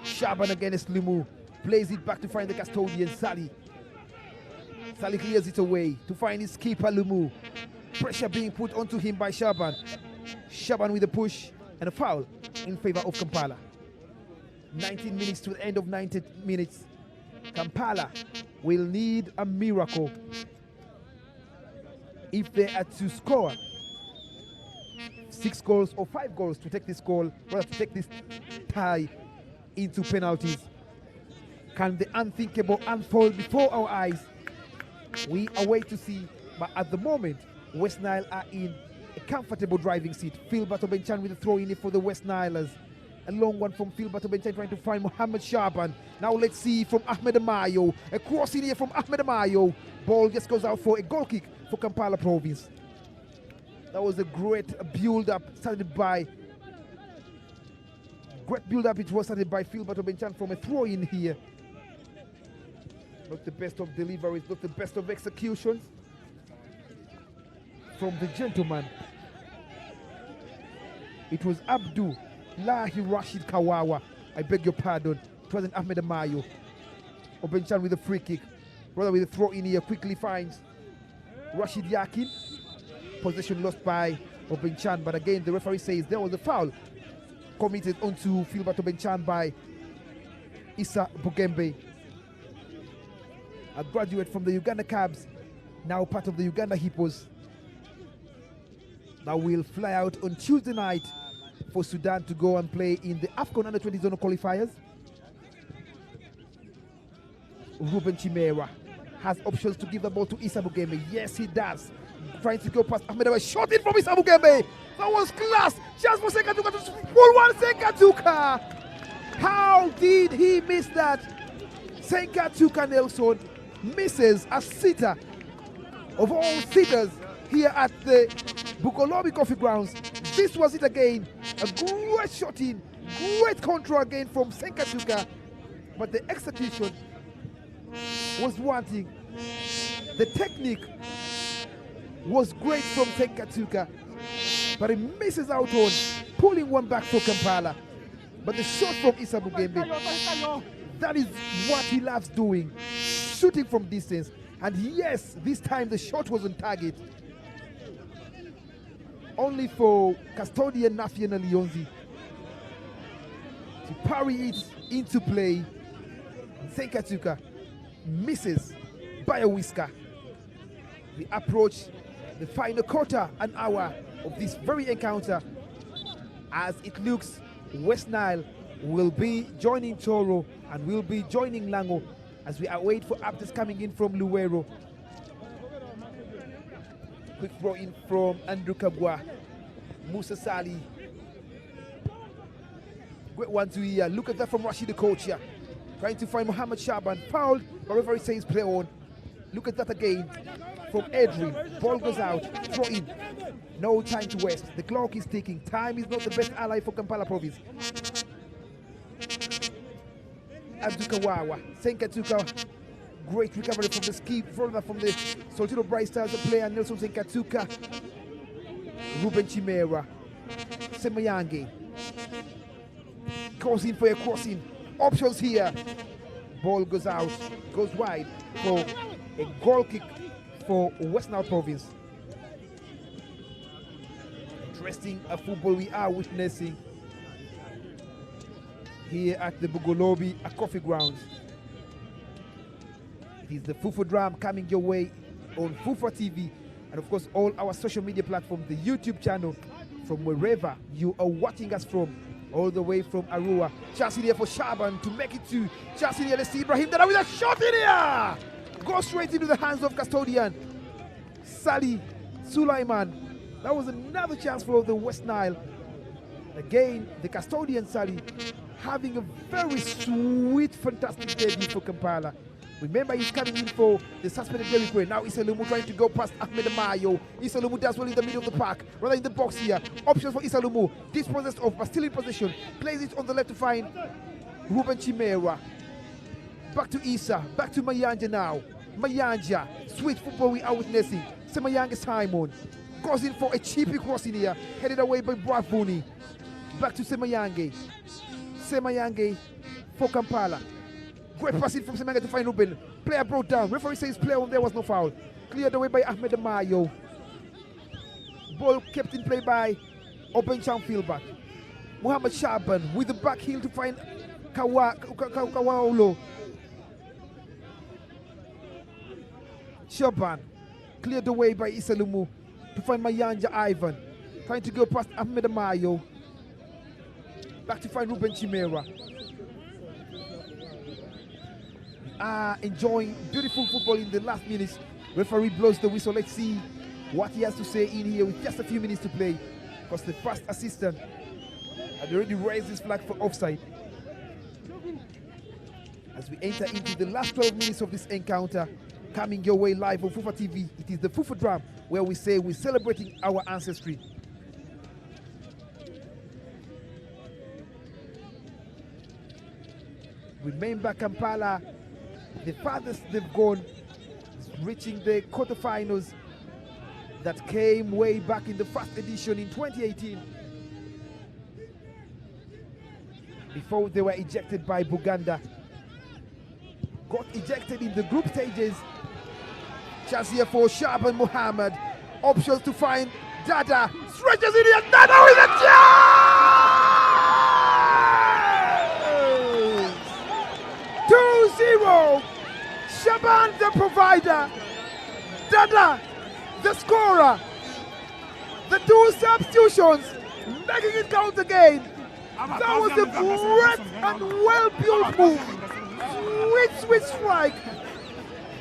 Shaban against Lumu. Plays it back to find the custodian, Sally. Sally clears it away to find his keeper, Lumu. Pressure being put onto him by Shaban. Shaban with a push and a foul in favor of Kampala. 19 minutes to the end of 90 minutes. Kampala will need a miracle if they are to score 6 goals or 5 goals to take this goal, rather to take this tie into penalties. Can the unthinkable unfold before our eyes? We await to see, but at the moment, Westnile are in a comfortable driving seat. Philberto Benchan with a throw in for the Westnilers. A long one from Philberto Benchan trying to find Mohamed Shaban. Now let's see from Ahmed Amayo. A cross in here from Ahmed Amayo. Ball just goes out for a goal kick for Kampala Province. That was a great build-up started by it was started by Philberto Benchan from a throw in here. Not the best of deliveries, not the best of executions from the gentleman. It was Abdullahi Rashid Kawawa. I beg your pardon. It wasn't Ahmed Amayo. Obenchan with a free kick. Rather with a throw in here. Quickly finds Rashid Yakin. Possession lost by Obenchan. But again, the referee says there was a foul committed onto Philberto Benchan by Issa Bugembe. A graduate from the Uganda Cabs. Now part of the Uganda Hippos. That will fly out on Tuesday night for Sudan to go and play in the AFCON Under-20 Zonal qualifiers. Ruben Chimera has options to give the ball to Issa Bugembe. Yes, he does. Trying to go past Ahmed Awa. Shot in from Issa Bugembe. That was class. Just for Senkatuka to pull one. Senkatuka. How did he miss that? Senkatuka Nelson misses a sitter of all sitters here at the Bugolobi Coffee Grounds. This was it again. A great shot in, great control again from Senkatuka, but the execution was wanting. The technique was great from Senkatuka, but he misses out on pulling one back for Kampala. But the shot from Issa Bugembe, that is what he loves doing, shooting from distance. And yes, this time the shot was on target. Only for custodian Nafiana Leonzi to parry it into play. Senkatuka misses by a whisker. The approach, the final quarter, an hour of this very encounter, as it looks, Westnile will be joining Toro and will be joining Lango as we await for updates coming in from Luwero. Quick throw in from Andrew Kagwa. Musa Sali. Great one to here. Look at that from Rashid the coach here. Trying to find Mohamed Shaban. Fouled, but referee says play on. Look at that again from Edrin. Ball goes out. Throw in. No time to waste. The clock is ticking. Time is not the best ally for Kampala Province. Abdukawawa. Senkatuka. Great recovery from the ski brother from the Soltino Bright Stars player Nelson Senkatuka. Ruben Chimera. Semayange. Goes in for a crossing. Options here. Ball goes out. Goes wide for a goal kick for Westnile Province. Interesting football we are witnessing here at the Bugolobi Coffee Grounds. It is the Fufu Drum coming your way on Fufa TV and of course all our social media platforms, the YouTube channel, from wherever you are watching us from, all the way from Arua. Chance in here for Shaban to make it to Chance in here. Let's see Ibrahim Dada with a shot in here. Goes straight into the hands of custodian Sali Sulaiman. That was another chance for the Westnile. Again, the custodian Sali having a very sweet, fantastic debut for Kampala. Remember, he's coming in for the suspended Derrick Ray. Now Isalumu trying to go past Ahmed Mayo. Isalumu does well in the middle of the park, rather in the box here. Options for Isalumu. Dispossessed of, but still in possession. Plays it on the left to find Ruben Chimera. Back to Issa. Back to Mayanja now. Mayanja. Sweet football we are witnessing. Semayanga Simon. Goes in for a cheapy crossing here. Headed away by Bravuni. Back to Semayange. Semayange for Kampala. Great passing from Semenga to find Ruben. Player brought down. Referee says player on there was no foul. Cleared away by Ahmed Mayo. Ball kept in play by Obencham Fieldback. Muhammad Shaban with the back heel to find Kawaolo. Shaban cleared away by Isalumu to find Mayanja Ivan. Trying to go past Ahmed Mayo. Back to find Ruben Chimera. Enjoying beautiful football in the last minutes. Referee blows the whistle. Let's see what he has to say in here with just a few minutes to play, because the first assistant had already raised his flag for offside. As we enter into the last 12 minutes of this encounter, coming your way live on Fufa TV, it is the Fufa Drum, where we say we're celebrating our ancestry. Remember, Kampala, the farthest they've gone, reaching the quarterfinals that came way back in the first edition in 2018, before they were ejected by Buganda. Got ejected in the group stages. Chance here for Shaban Muhammad. Options to find Dada. Stretches in here. Dada with a chance! 2-0. Shaban the provider. Dada the scorer. The two substitutions making it count again. That was a great and well-built move. Sweet strike.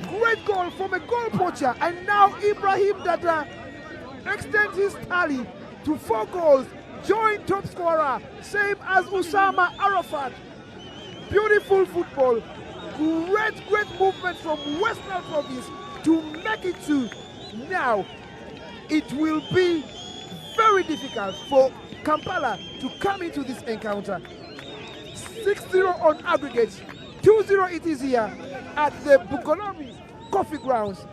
Great goal from a goal poacher. And now Ibrahim Dada extends his tally to 4 goals. Joint top scorer, same as Usama Arafat. Beautiful football. Great movement from Westnile province to make it 2. Now, it will be very difficult for Kampala to come into this encounter. 6-0 on aggregate. 2-0 it is here at the Bugolobi Coffee Grounds.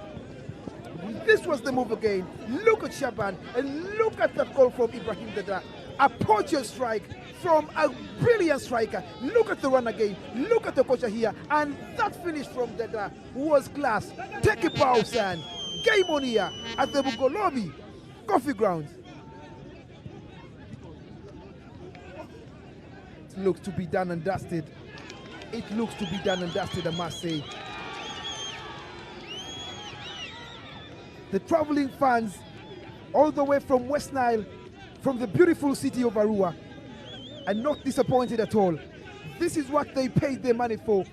This was the move again. Look at Shaban and look at that goal from Ibrahim Dada. A poacher strike from a brilliant striker. Look at the run again. Look at the poacher here. And that finish from Dada was class. Take a bow, son. Game on here at the Bugolobi Coffee Grounds. It looks to be done and dusted. It looks to be done and dusted, I must say. The traveling fans all the way from Westnile, from the beautiful city of Arua, are not disappointed at all. This is what they paid their money for,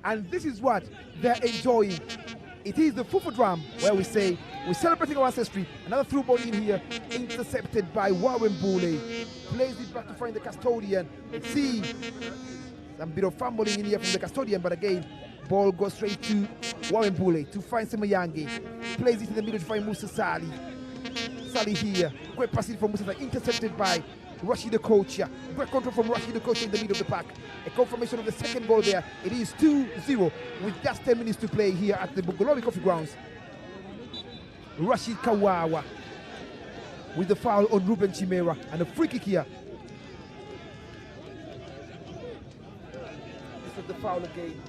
and this is what they're enjoying. It is the Fufu Drum, where we say we're celebrating our ancestry. Another through ball in here, intercepted by Warren Boole. Plays it back to find the custodian. Let's see some bit of fumbling in here from the custodian, but again, ball goes straight to Warren Boole to find Semayange. Plays it in the middle to find Musa Sali. Sali here. Great passing from Musa, intercepted by Rashid Kocha. Great control from Rashid Kocha in the middle of the pack. A confirmation of the second goal there. It is 2-0 with just 10 minutes to play here at the Bugolobi Coffee Grounds. Rashid Kawawa with the foul on Ruben Chimera and a free kick here. This was the foul again.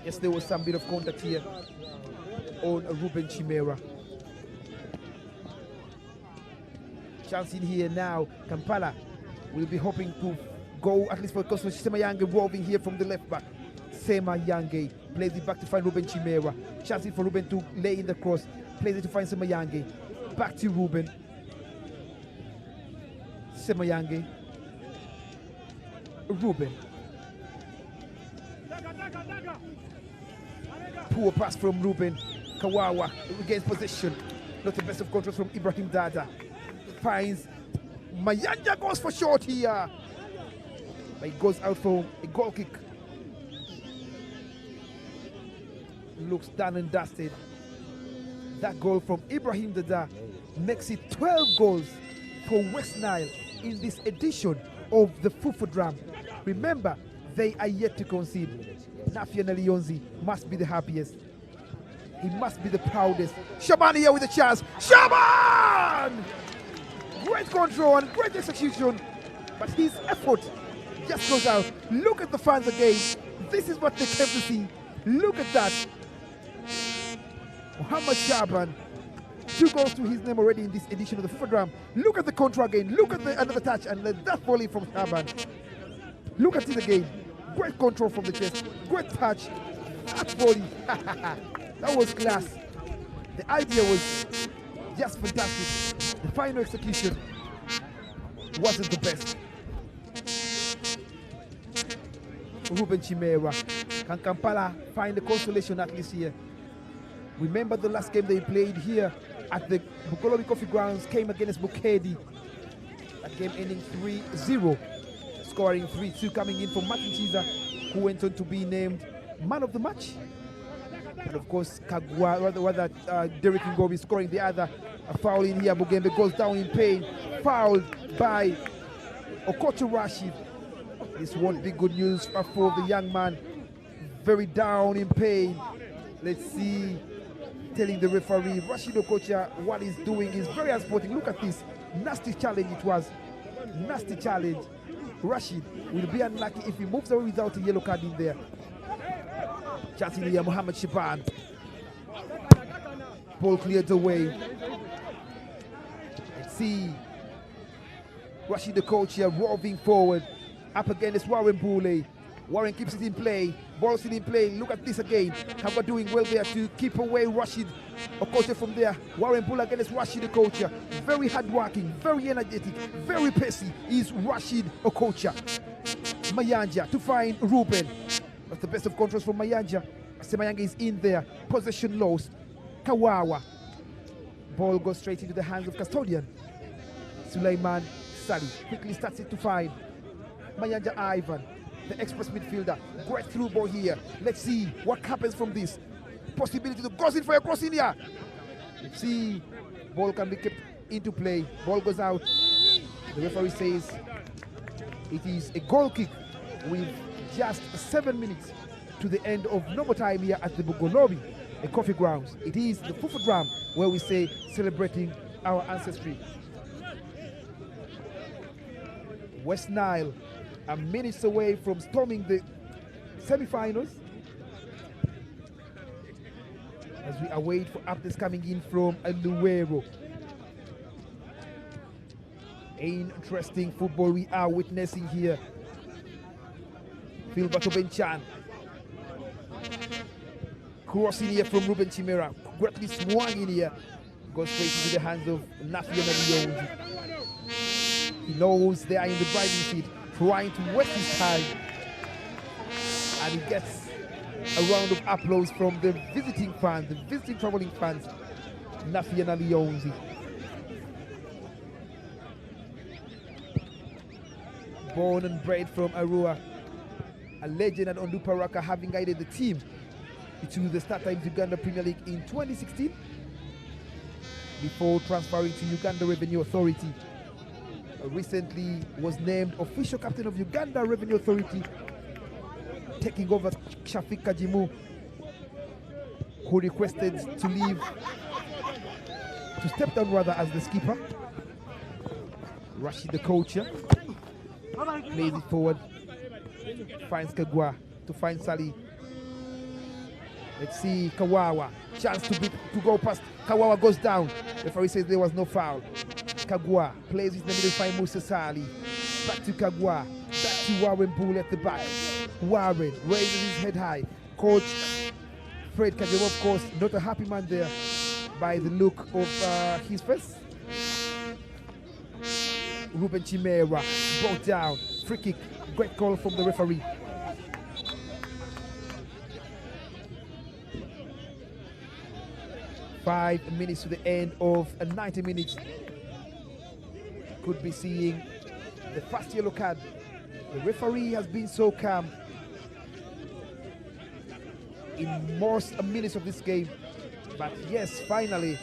Yes, there was some bit of contact here on Ruben Chimera. Chance in here now. Kampala will be hoping to go at least for a custom. Semayange roving here from the left back. Semayange plays it back to find Ruben Chimera. Chance for Ruben to lay in the cross. Plays it to find Semayange. Back to Ruben. Semayange. Ruben. Poor pass from Ruben. Kawawa regains possession. Not the best of controls from Ibrahim Dada. Finds Mayanja, goes for short here. But it goes out for a goal kick. looks done and dusted. That goal from Ibrahim Dada makes it 12 goals for Westnile in this edition of the Fufu Dram. Remember, they are yet to concede. Nafiana Leonzi must be the happiest. He must be the proudest. Shaban here with a chance. Shaban! Great control and great execution, but his effort just goes out. Look at the fans again. This is what they came to see. Look at that. Muhammad Shaban, 2 goals to his name already in this edition of the FIFA Dram. Look at the control again. Look at another touch and that volley from Shaban. Look at it again. Great control from the chest. Great touch. That volley. That was class. The idea was just fantastic. The final execution wasn't the best. Ruben Chimera. Can Kampala find the consolation at least here? Remember the last game they played here at the Bugolobi Coffee Grounds came against Bukedi. That game ending 3-0. Scoring 3-2 coming in from Martin Chiza, who went on to be named man of the match. And of course, Derek Ngobi scoring the other. A foul in here. Bugembe goes down in pain. Fouled by Okocho Rashid. This won't be good news for the young man. Very down in pain. Let's see. Telling the referee, Rashid Okocha, what he's doing is very unsporting. Look at this. Nasty challenge it was. Nasty challenge. Rashid will be unlucky if he moves away without a yellow card in there. Chanting here, Mohammed Shaban. Ball cleared away. Let's see. Rashid the coach here, roving forward. Up against Warren Boulay. Warren keeps it in play. Ball still in play. Look at this again. Kagwa doing well there to keep away Rashid Okocha from there. Warren Boulay against Rashid Okocha. Very hard-working, very energetic, very pacey is Rashid Okocha. Mayanja to find Ruben. That's the best of controls from Mayanja. Semayanga is in there. Possession lost. Kawawa. Ball goes straight into the hands of custodian. Sulaiman Sali quickly starts it to find Mayanja Ivan, the express midfielder. Great through ball here. Let's see what happens from this. Possibility to goes in for a cross in here. Let's see. Ball can be kept into play. Ball goes out. The referee says it is a goal kick with just 7 minutes to the end of normal time here at the Bugolobi, the Coffee Grounds. It is the Fufu Dram where we say celebrating our ancestry. Westnile are minutes away from storming the semi-finals as we await for updates coming in from Luwero. Interesting football we are witnessing here. Phil Batobenchan crossing here from Ruben Chimera, greatly swung in here, goes straight into the hands of Nafiana Leonzi. He knows they are in the driving seat, trying to waste his time, and he gets a round of applause from the visiting fans, the visiting traveling fans. Nafiana Leonzi. Born and bred from Arua, a legend at Onduparaka, having guided the team to the Star Times Uganda Premier League in 2016 before transferring to Uganda Revenue Authority. Recently was named official captain of Uganda Revenue Authority, taking over Shafik Kajimu, who requested to leave, to step down rather as the skipper. Rashid the coach plays it forward, finds Kagwa to find Sali. Let's see Kawawa, chance to go past. Kawawa goes down. The referee says there was no foul. Kagwa plays it in the middle, find Musa Sali. Back to Kagwa, back to Warren Bull at the back. Warren raises his head high. Coach Fred Kajemo, of course, not a happy man there by the look of his face. Ruben Chimera brought down. Free kick. Great call from the referee. Five minutes to the end of 90 minutes. Could be seeing the first yellow card. The referee has been so calm. in most minutes of this game. But yes, finally,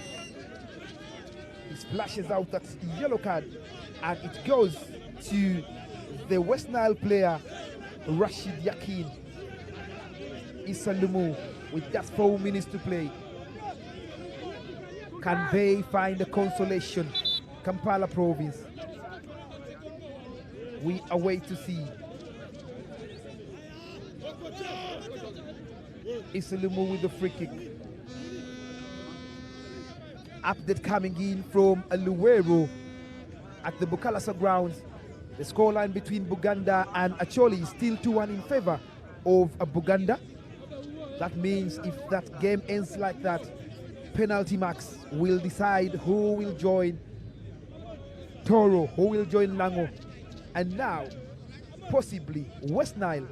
he splashes out that yellow card, and it goes to the Westnile player, Rashid Yakin. Issa Lumu with just 4 minutes to play. Can they find a consolation? Kampala province. We await to see. Issa Lumu with the free kick. Update coming in from Luwero at the Bukalasa grounds. The scoreline between Buganda and Acholi is still 2-1 in favor of Buganda. That means if that game ends like that, penalty marks will decide who will join Toro, who will join Lango. And now, possibly, Westnile.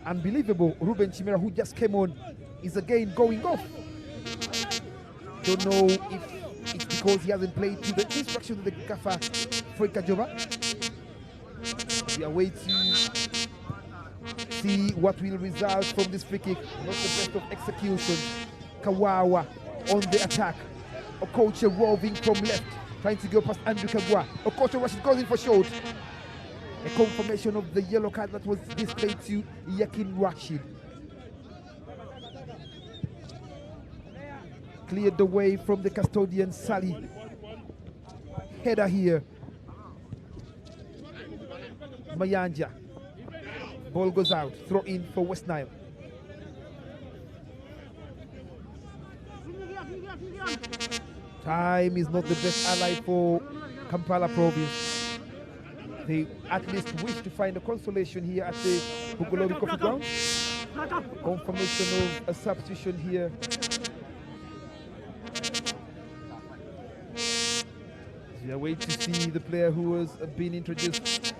Unbelievable, Ruben Chimera, who just came on, is again going off. Don't know if it's because he hasn't played to the instructions of the Kafa Frika Joba. We are waiting to see what will result from this free kick. Not the best of execution. Kawawa on the attack. Okocha roving from left, trying to go past Andrew Kagwa. Okocha Rashid goes in for short. A confirmation of the yellow card that was displayed to Yakin Rashid. Cleared the way from the custodian, Sally. Header here. Mayanja. Ball goes out. Throw in for Westnile. Time is not the best ally for Kampala province. They at least wish to find a consolation here at the Bugolobi Coffee Ground. Confirmation of a substitution here. We are waiting to see the player who has been introduced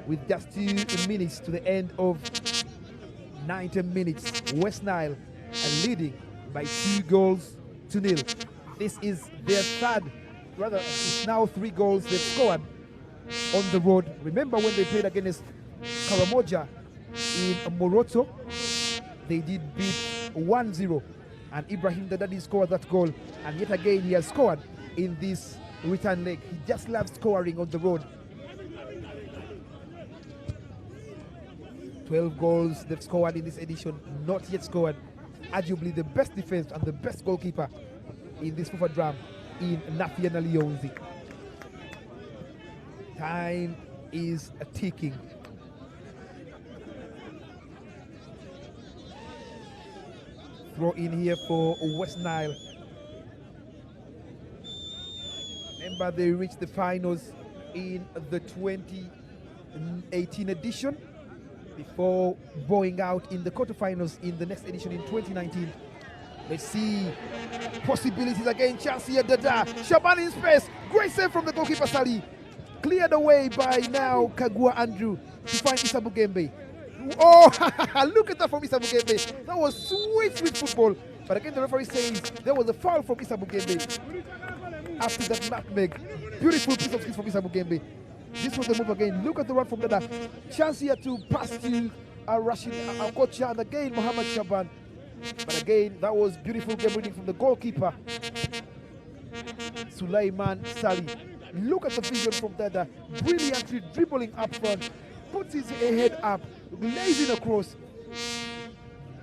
with just 2 minutes to the end of 90 minutes. Westnile are leading by 2-0. This is their third, rather it's now 3 goals they've scored on the road. Remember when they played against Karamoja in Moroto, they did beat 1-0, and Ibrahim Dadadi scored that goal, and yet again he has scored in this return leg. He just loves scoring on the road. 12 goals they've scored in this edition, not yet scored. Arguably the best defense and the best goalkeeper in this FIFA drum in Nafiana Leonzi. Time is ticking. Throw in here for Westnile. Remember, they reached the finals in the 2018 edition before bowing out in the quarterfinals in the next edition in 2019. Let's see possibilities again. Chance here, Dada. Shaban in space. Great save from the goalkeeper, Sali. Cleared away by now Kagua Andrew to find Issa Bugembe. Oh, look at that from Issa Bugembe. That was sweet football. But again, the referee says there was a foul from Issa Bugembe after that nutmeg. Beautiful piece of skill from Issa Bugembe. This was the move again. Look at the run from Dada. Chance here to pass to Rashid Akocha, and again Muhammad Shaban. But again, that was beautiful game reading from the goalkeeper, Sulaiman Sali. Look at the vision from Dada, brilliantly dribbling up front, puts his head up, lazing across.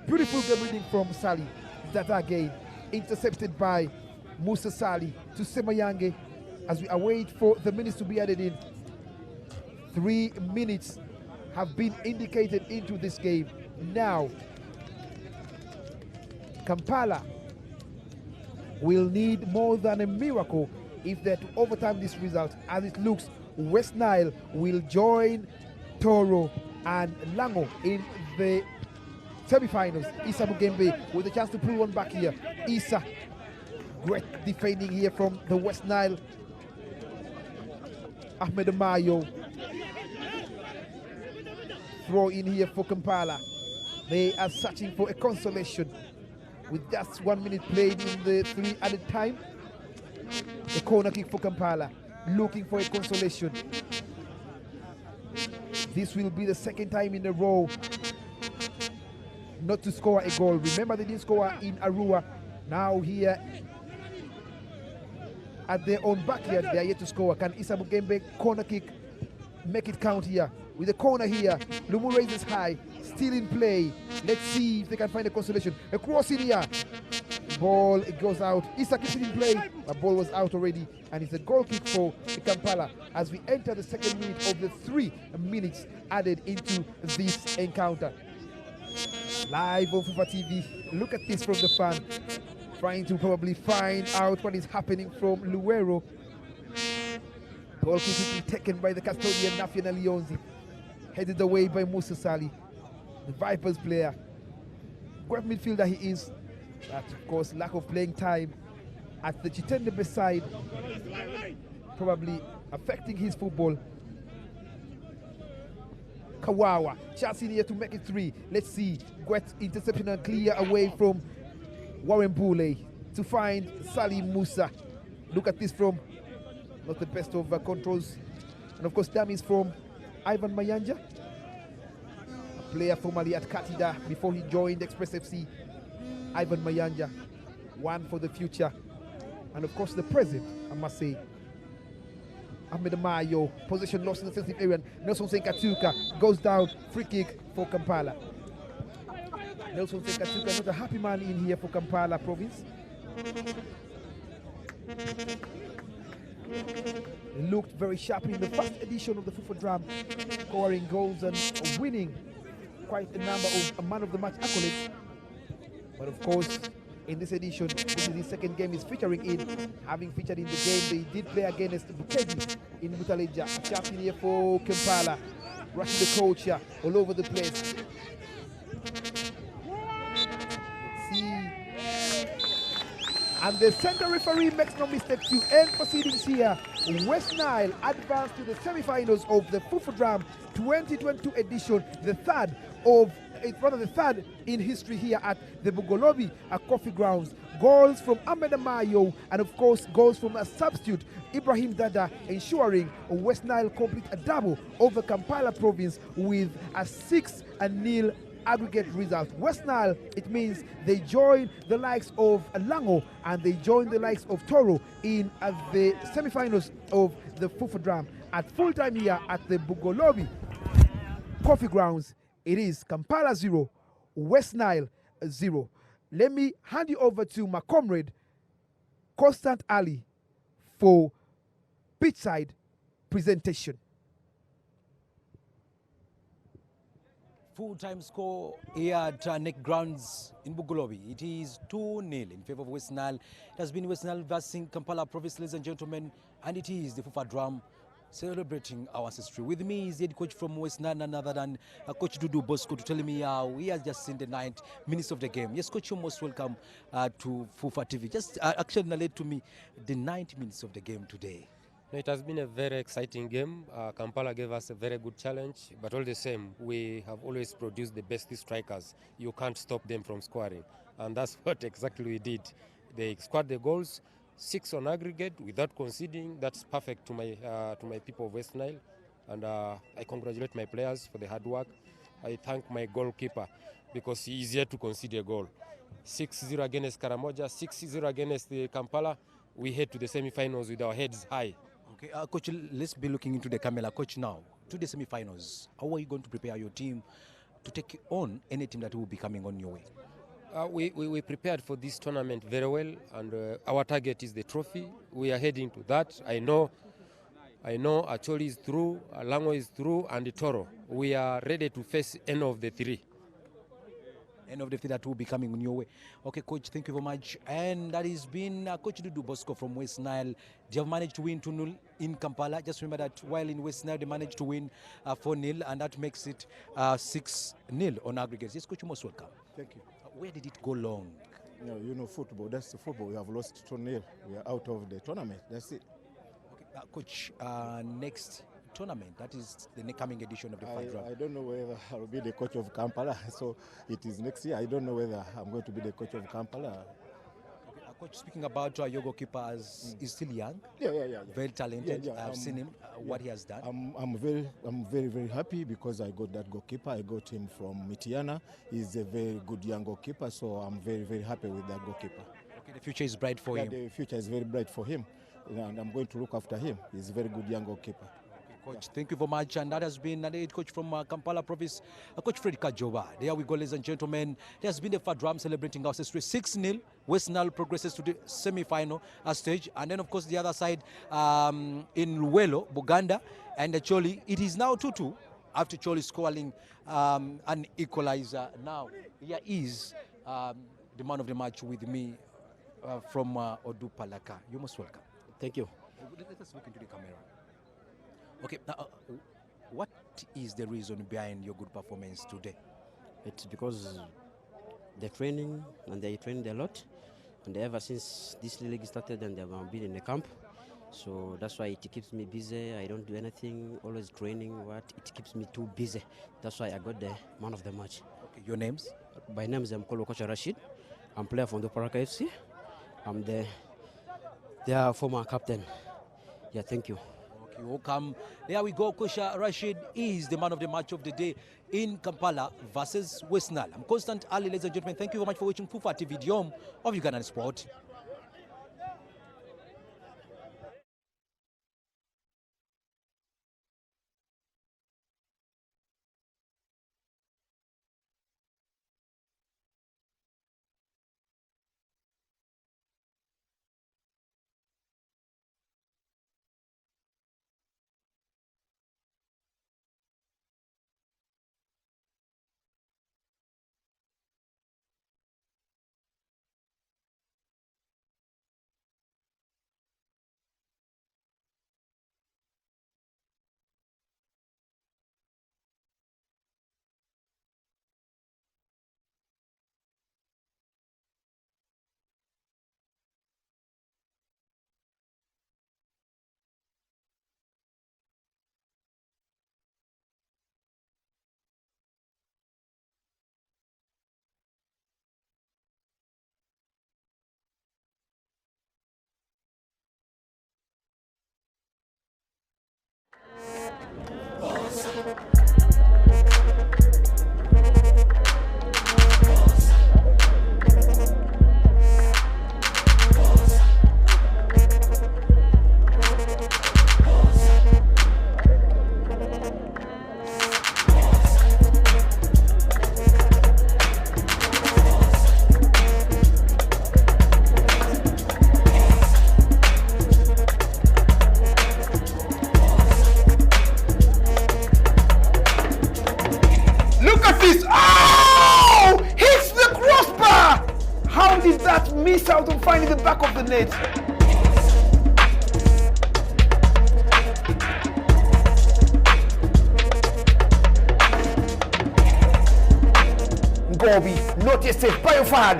Beautiful game reading from Sali. Dada again, intercepted by Musa Sali to Semayange as we await for the minutes to be added in. 3 minutes have been indicated into this game. Now, Kampala will need more than a miracle if they're to overtime this result. As it looks, Westnile will join Toro and Lango in the semi-finals. Issa Bugembe with a chance to pull one back here. Issa, great defending here from the Westnile. Ahmed Mayo. Throw in here for Kampala. They are searching for a consolation with just 1 minute played in the 3 added time. A corner kick for Kampala, looking for a consolation. This will be the second time in a row not to score a goal. Remember, they didn't score in Arua. Now here at their own backyard, they are yet to score. Can Issa Mugembe corner kick make it count here? With a corner here, Lumu raises high, still in play. Let's see if they can find a consolation. A cross in here. Ball, it goes out. Issa keeps it in play. The ball was out already, and it's a goal kick for Kampala as we enter the second minute of the 3 minutes added into this encounter. Live on FIFA TV. Look at this from the fan, trying to probably find out what is happening from Luero. Goal kick taken by the custodian Nafiana Leonzi. Headed away by Musa Sali, the Vipers player. Great midfielder he is. But of course, lack of playing time at the Chitendebe side probably affecting his football. Kawawa, chance in here to make it 3. Let's see. Gwet interception and clear away from Warren Boulay to find Salim Musa. Look at this from not the best of controls. And of course, dummies from Ivan Mayanja, a player formerly at Katida before he joined Express FC. Ivan Mayanja, one for the future. And of course, the present, I must say. Ahmed Mayo, possession lost in the sensitive area. Nelson Senkatuka goes down, free kick for Kampala. Nelson Senkatuka, not a happy man in here for Kampala province. He looked very sharp in the first edition of the FIFA Dram, scoring goals and winning quite a number of man of the match accolades. But of course, in this edition, this is his second game he's featuring in. Having featured in the game they did play against Bukedi in Butaleja. Captain here for Kampala, rushing the coach here all over the place. Let's see. And the center referee makes no mistake to end proceedings here. Westnile advanced to the semi-finals of the FIFA Dram 2022 edition, the third in history here at the Bugolobi Coffee Grounds. Goals from Ahmed Amayo and of course goals from a substitute Ibrahim Dada, ensuring Westnile complete a double over Kampala province with a 6-0 aggregate result. Westnile, it means they join the likes of Lango and they join the likes of Toro in the semi-finals of the FIFA Dram. At full time here at the Bugolobi Coffee Grounds, it is Kampala 0, Westnile 0. Let me hand you over to my comrade, Constant Ali, for pitchside presentation. Full-time score here at Neck Grounds in Bugolobi. It is 2-0 in favor of Westnile. It has been Westnile versus Kampala Province, ladies and gentlemen, and it is the FIFA Dram celebrating our ancestry. With me is the head coach from Westnile, none other than Coach Dudu Bosco, to tell me how he has just seen the 9 minutes of the game. Yes, Coach, you're most welcome to FIFA TV. Just actually narrate to me the 90 minutes of the game today. It has been a very exciting game. Kampala gave us a very good challenge, but all the same, we have always produced the best strikers. You can't stop them from scoring, and that's what exactly we did. They scored the goals, 6 on aggregate without conceding. That's perfect to my people of Westnile, and I congratulate my players for the hard work. I thank my goalkeeper because he is here to concede a goal. 6-0 against Karamoja, 6-0 against the Kampala. We head to the semi-finals with our heads high. Okay, Coach, let's be looking into the camera. Coach, now, to the semi-finals, how are you going to prepare your team to take on any team that will be coming on your way? We prepared for this tournament very well, and our target is the trophy. We are heading to that. I know Acholi is through, Lango is through, and the Toro. We are ready to face any of the 3. End of the thing that will be coming on your way. Okay, Coach, thank you very much. And that has been Coach Dudu Bosco from Westnile. They have managed to win 2-0 in Kampala. Just remember that while in Westnile, they managed to win 4-0, and that makes it 6-0 on aggregates. Yes, Coach, you're most welcome. Thank you. Where did it go long? You know football, that's the football. We have lost 2-0. We are out of the tournament. That's it. Okay, Coach, next tournament, that is the coming edition of the FIFA Dram. I don't know whether I'll be the coach of Kampala, so it is next year. I don't know whether I'm going to be the coach of Kampala. Okay, Coach, speaking about your goalkeeper, is still young, Yeah. very talented. Yeah, I've seen him, what he has done. I'm very happy because I got that goalkeeper. I got him from Mitiana. He's a very good young goalkeeper, so I'm very happy with that goalkeeper. Okay, the future is bright for him. The future is very bright for him, and I'm going to look after him. He's a very good young goalkeeper. Coach, thank you very much. And that has been the head coach from Kampala province, Coach Fred Kajoba. There we go, ladies and gentlemen. There has been the FUFA Dram celebrating our history. 6-0. Westnile progresses to the semi-final stage. And then, of course, the other side in Luwelo, Buganda, and Choli. It is now 2-2 after Choli scoring an equalizer. Now, here is the man of the match with me from Odupalaka. You're most welcome. Thank you. Let us look into the camera. Okay, what is the reason behind your good performance today? It's because they're training and they trained a lot, and ever since this league started and they've been in the camp, so that's why it keeps me busy. I don't do anything, always training. It keeps me too busy. That's why I got the man of the match. Okay, your names? By names, I'm called Coach Rashid. I'm player from the Paraka FC. I'm their former captain. Yeah, thank you. Welcome. There we go. Coach Rashid is the man of the match of the day in Kampala versus Westnile. I'm Constant Ali, ladies and gentlemen. Thank you very much for watching FUFA TV, the home of Ugandan sport. Miss out on finding the back of the net. Gobi, not yet safe by your fan.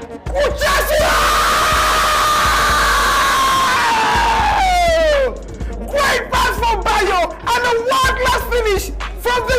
Great pass from Bayo and a world-class finish from the